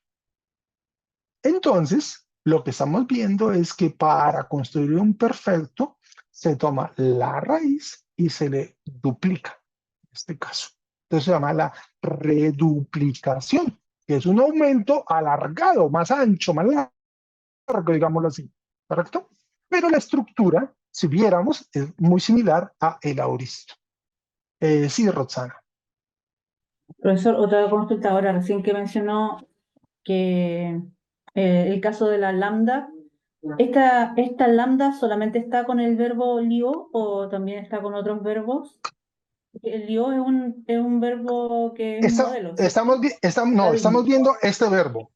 Entonces, lo que estamos viendo es que para construir un perfecto se toma la raíz y se le duplica, en este caso. Entonces se llama la reduplicación, que es un aumento alargado, más ancho, más largo, digámoslo así, ¿correcto? Pero la estructura, si viéramos, es muy similar a el aoristo. Sí, Roxana. Profesor, otra consulta ahora, recién que mencionó que el caso de la lambda, ¿esta lambda solamente está con el verbo lío o también está con otros verbos? El lío es un verbo que es un modelo, ¿cierto? Estamos viendo este verbo.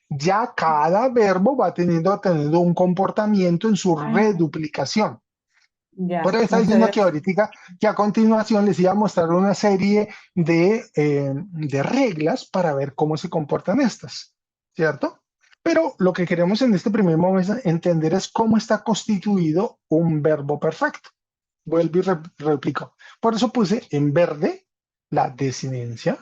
Ya cada verbo va teniendo un comportamiento en su reduplicación. Ya, Por eso está muchas diciendo que gracias. ahorita, que a continuación les iba a mostrar una serie de reglas para ver cómo se comportan estas, ¿cierto? Pero lo que queremos en este primer momento entender es cómo está constituido un verbo perfecto. Vuelvo y replico. Por eso puse en verde la desinencia.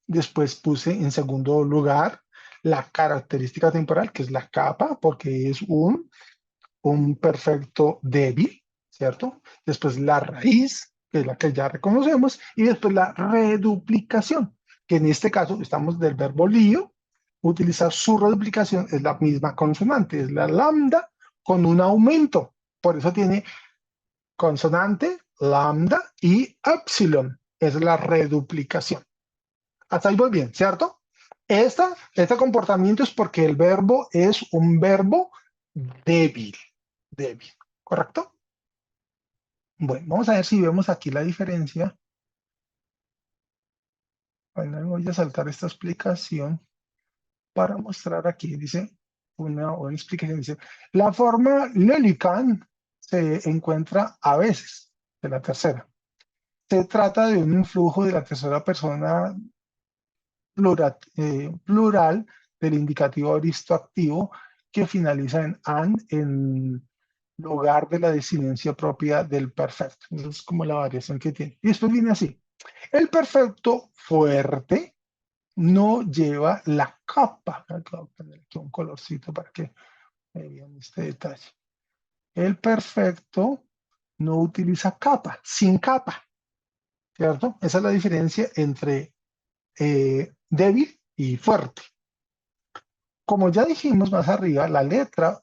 Después puse en segundo lugar la característica temporal, que es la capa, porque es un perfecto débil, ¿cierto? Después la raíz, que es la que ya reconocemos, y después la reduplicación, que en este caso estamos del verbo lío, utilizar su reduplicación es la misma consonante, es la lambda con un aumento. Por eso tiene consonante, lambda y epsilon. Es la reduplicación. Hasta ahí voy bien, ¿cierto? Este comportamiento es porque el verbo es un verbo débil. débil, ¿correcto? Bueno, vamos a ver si vemos aquí la diferencia. Bueno, voy a saltar esta explicación para mostrar aquí, dice, una explicación, dice, la forma Lelican se encuentra a veces de la tercera. Se trata de un influjo de la tercera persona plural del indicativo aoristo activo que finaliza en "an" en lugar de la desinencia propia del perfecto. Eso es como la variación que tiene. Y esto viene así. El perfecto fuerte no lleva la capa. Voy a poner aquí un colorcito para que vean este detalle. El perfecto no utiliza capa, sin capa, ¿cierto? Esa es la diferencia entre débil y fuerte. Como ya dijimos más arriba, la letra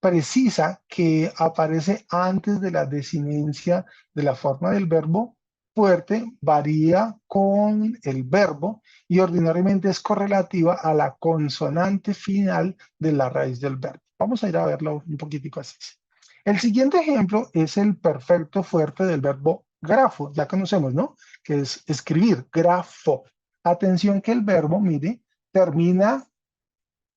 precisa que aparece antes de la desinencia de la forma del verbo fuerte varía con el verbo y ordinariamente es correlativa a la consonante final de la raíz del verbo. Vamos a ir a verlo un poquitico así. El siguiente ejemplo es el perfecto fuerte del verbo grafo. Ya conocemos, ¿no? Que es escribir, grafo. Atención que el verbo, mire, termina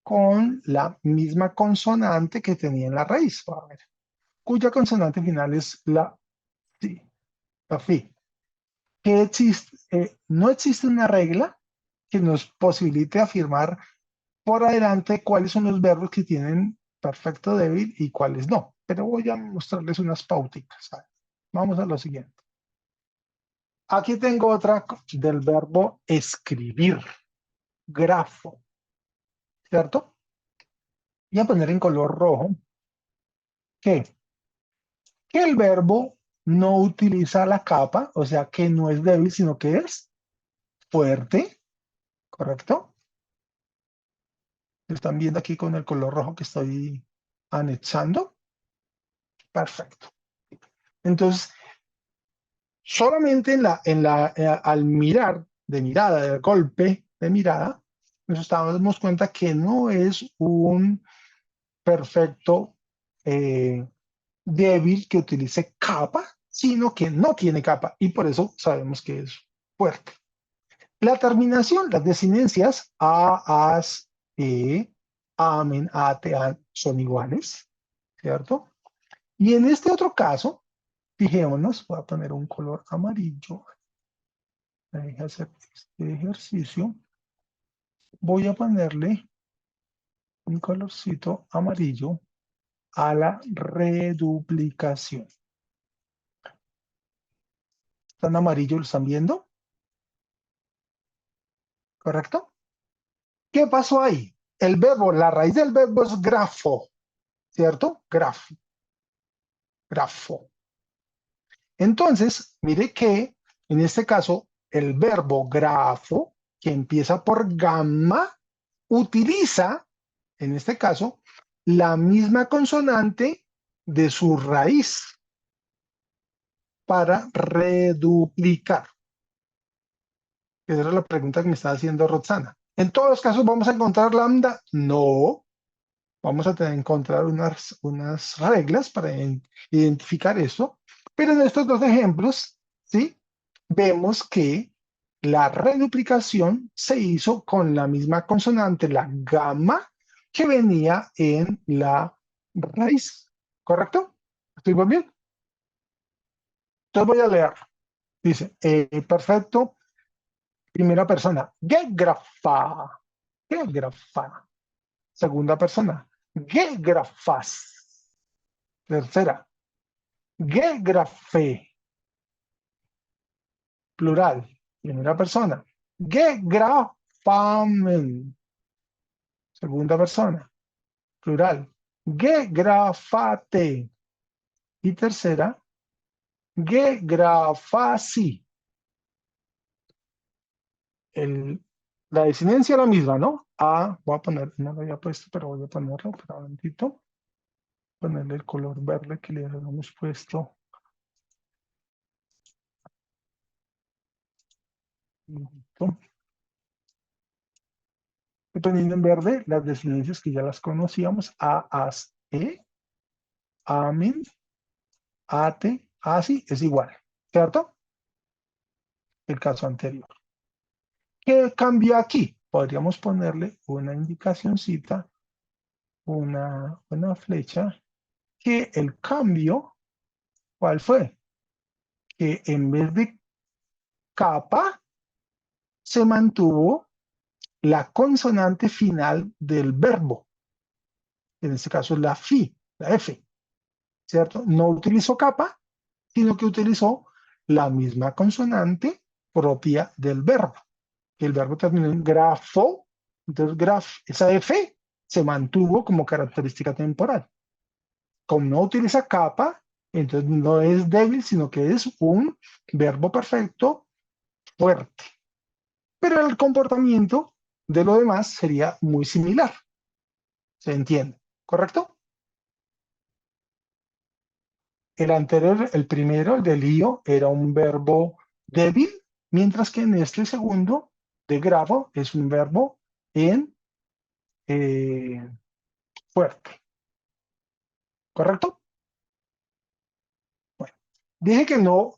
con la misma consonante que tenía en la raíz, a ver, cuya consonante final es la fi. La fi. Que no existe una regla que nos posibilite afirmar por adelante cuáles son los verbos que tienen perfecto débil y cuáles no. Pero voy a mostrarles unas pauticas. Vamos a lo siguiente. Aquí tengo otra del verbo escribir, grafo, ¿cierto? Voy a poner en color rojo que el verbo no utiliza la capa, o sea que no es débil, sino que es fuerte, ¿correcto? Están viendo aquí con el color rojo que estoy anexando. Perfecto. Entonces, solamente al mirar, de golpe de mirada, nos damos cuenta que no es un perfecto débil que utilice capa, sino que no tiene capa y por eso sabemos que es fuerte. La terminación, las desinencias a, as, amen, ate, an, son iguales, ¿cierto? Y en este otro caso, fijémonos, voy a poner un color amarillo. Voy a hacer este ejercicio. Voy a ponerle un colorcito amarillo a la reduplicación. ¿Están amarillo? ¿Lo están viendo? ¿Correcto? ¿Qué pasó ahí? El verbo, la raíz del verbo es grafo, ¿cierto? Grafo. Grafo. Entonces, mire que en este caso, el verbo grafo, que empieza por gamma, utiliza, en este caso, la misma consonante de su raíz para reduplicar. Esa era la pregunta que me estaba haciendo Roxana. ¿En todos los casos vamos a encontrar lambda? No. Vamos a tener que encontrar unas reglas para identificar esto. Pero en estos dos ejemplos, ¿sí? Vemos que la reduplicación se hizo con la misma consonante, la gamma, que venía en la raíz. ¿Correcto? ¿Estoy bien? Entonces voy a leer. Dice, perfecto, primera persona, gegrafa. Gegrafa. Segunda persona, gegrafas. Tercera, gegrafe. Plural, primera persona, gegrafamen. Segunda persona, plural, gegrafate. Y tercera, gegrafasi. La desinencia es la misma, ¿no? Voy a poner, no lo había puesto, pero voy a ponerlo, pero un momentito. Ponerle el color verde que le habíamos puesto. Estoy poniendo en verde las desinencias que ya las conocíamos, a, as, e. amen, ate, así, es igual, ¿cierto? El caso anterior. ¿Qué cambió aquí? Podríamos ponerle una indicacioncita, una flecha, que el cambio, ¿cuál fue? Que en vez de capa, se mantuvo la consonante final del verbo. En este caso es la fi, la F, ¿cierto? No utilizó capa, sino que utilizó la misma consonante propia del verbo. El verbo terminó en grafo, entonces esa F se mantuvo como característica temporal. Como no utiliza capa, entonces no es débil, sino que es un verbo perfecto fuerte. Pero el comportamiento de lo demás sería muy similar. ¿Se entiende? ¿Correcto? El anterior, el primero, el de lío, era un verbo débil, mientras que en este segundo, de grafo, es un verbo en fuerte. ¿Correcto? Bueno, dije que no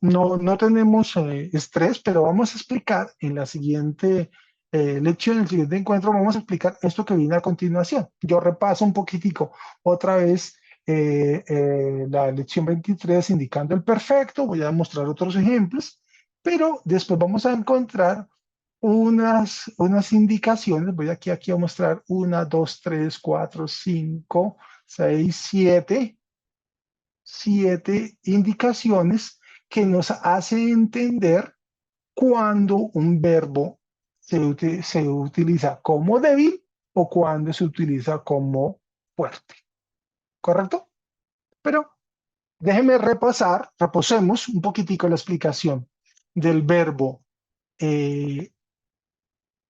tenemos estrés, pero vamos a explicar en la siguiente lección, en el siguiente encuentro, vamos a explicar esto que viene a continuación. Yo repaso un poquitico otra vez la lección 23 indicando el perfecto, voy a mostrar otros ejemplos, pero después vamos a encontrar unas indicaciones. Voy aquí a mostrar 1, 2, 3, 4, 5, 6, 7 indicaciones que nos hacen entender cuando un verbo se utiliza como débil o cuando se utiliza como fuerte. ¿Correcto? Pero déjenme repasemos un poquitico la explicación del verbo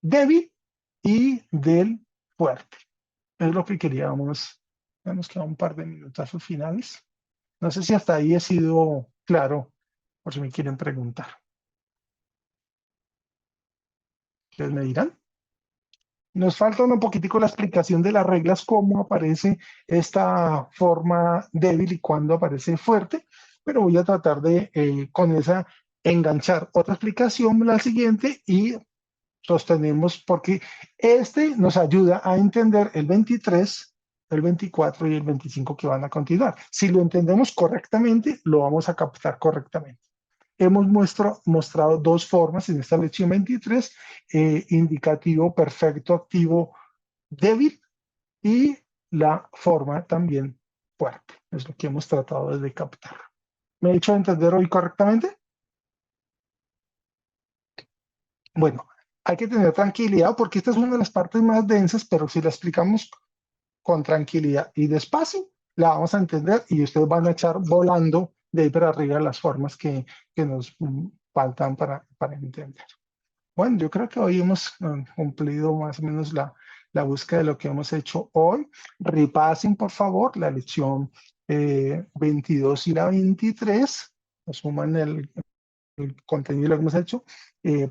débil y del fuerte. Es lo que queríamos. Ya nos queda un par de minutazos finales. No sé si hasta ahí he sido claro, por si me quieren preguntar. ¿Ustedes me dirán? Nos falta un poquitico la explicación de las reglas, cómo aparece esta forma débil y cuándo aparece fuerte, pero voy a tratar de, con esa, enganchar otra explicación, la siguiente, y sostenemos, porque este nos ayuda a entender el 23, el 24 y el 25 que van a continuar. Si lo entendemos correctamente, lo vamos a captar correctamente. Hemos mostrado dos formas en esta lección 23, indicativo, perfecto, activo, débil, y la forma también fuerte. Es lo que hemos tratado de captar. ¿Me he hecho entender hoy correctamente? Bueno, hay que tener tranquilidad porque esta es una de las partes más densas, pero si la explicamos con tranquilidad y despacio, la vamos a entender y ustedes van a echar volando de ahí para arriba las formas que nos faltan para entender. Bueno, yo creo que hoy hemos cumplido más o menos la búsqueda de lo que hemos hecho hoy. Repasen, por favor, la lección 22 y la 23. Asuman el contenido que hemos hecho.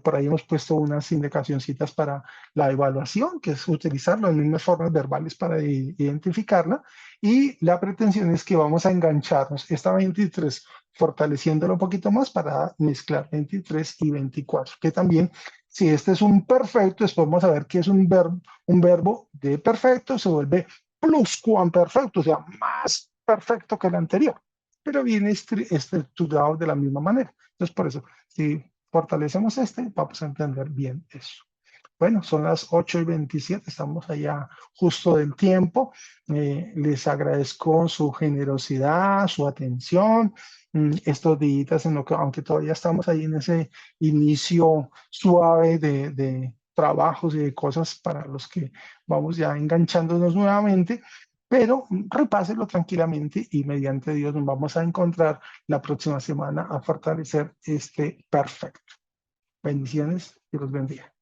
Por ahí hemos puesto unas indicacioncitas para la evaluación, que es utilizar las mismas formas verbales para identificarla. Y la pretensión es que vamos a engancharnos esta 23, fortaleciéndolo un poquito más para mezclar 23 y 24, que también, si este es un perfecto, después vamos a ver que es un verbo de perfecto, se vuelve pluscuamperfecto, o sea, más perfecto que el anterior, pero viene estructurado de la misma manera. Entonces, por eso, si fortalecemos vamos a entender bien eso. Bueno, son las 8:27, estamos allá justo del tiempo. Les agradezco su generosidad, su atención, estos días en lo que, aunque todavía estamos ahí en ese inicio suave de trabajos y de cosas para los que vamos ya enganchándonos nuevamente, pero repásenlo tranquilamente y mediante Dios nos vamos a encontrar la próxima semana a fortalecer este perfecto. Bendiciones y los bendiga.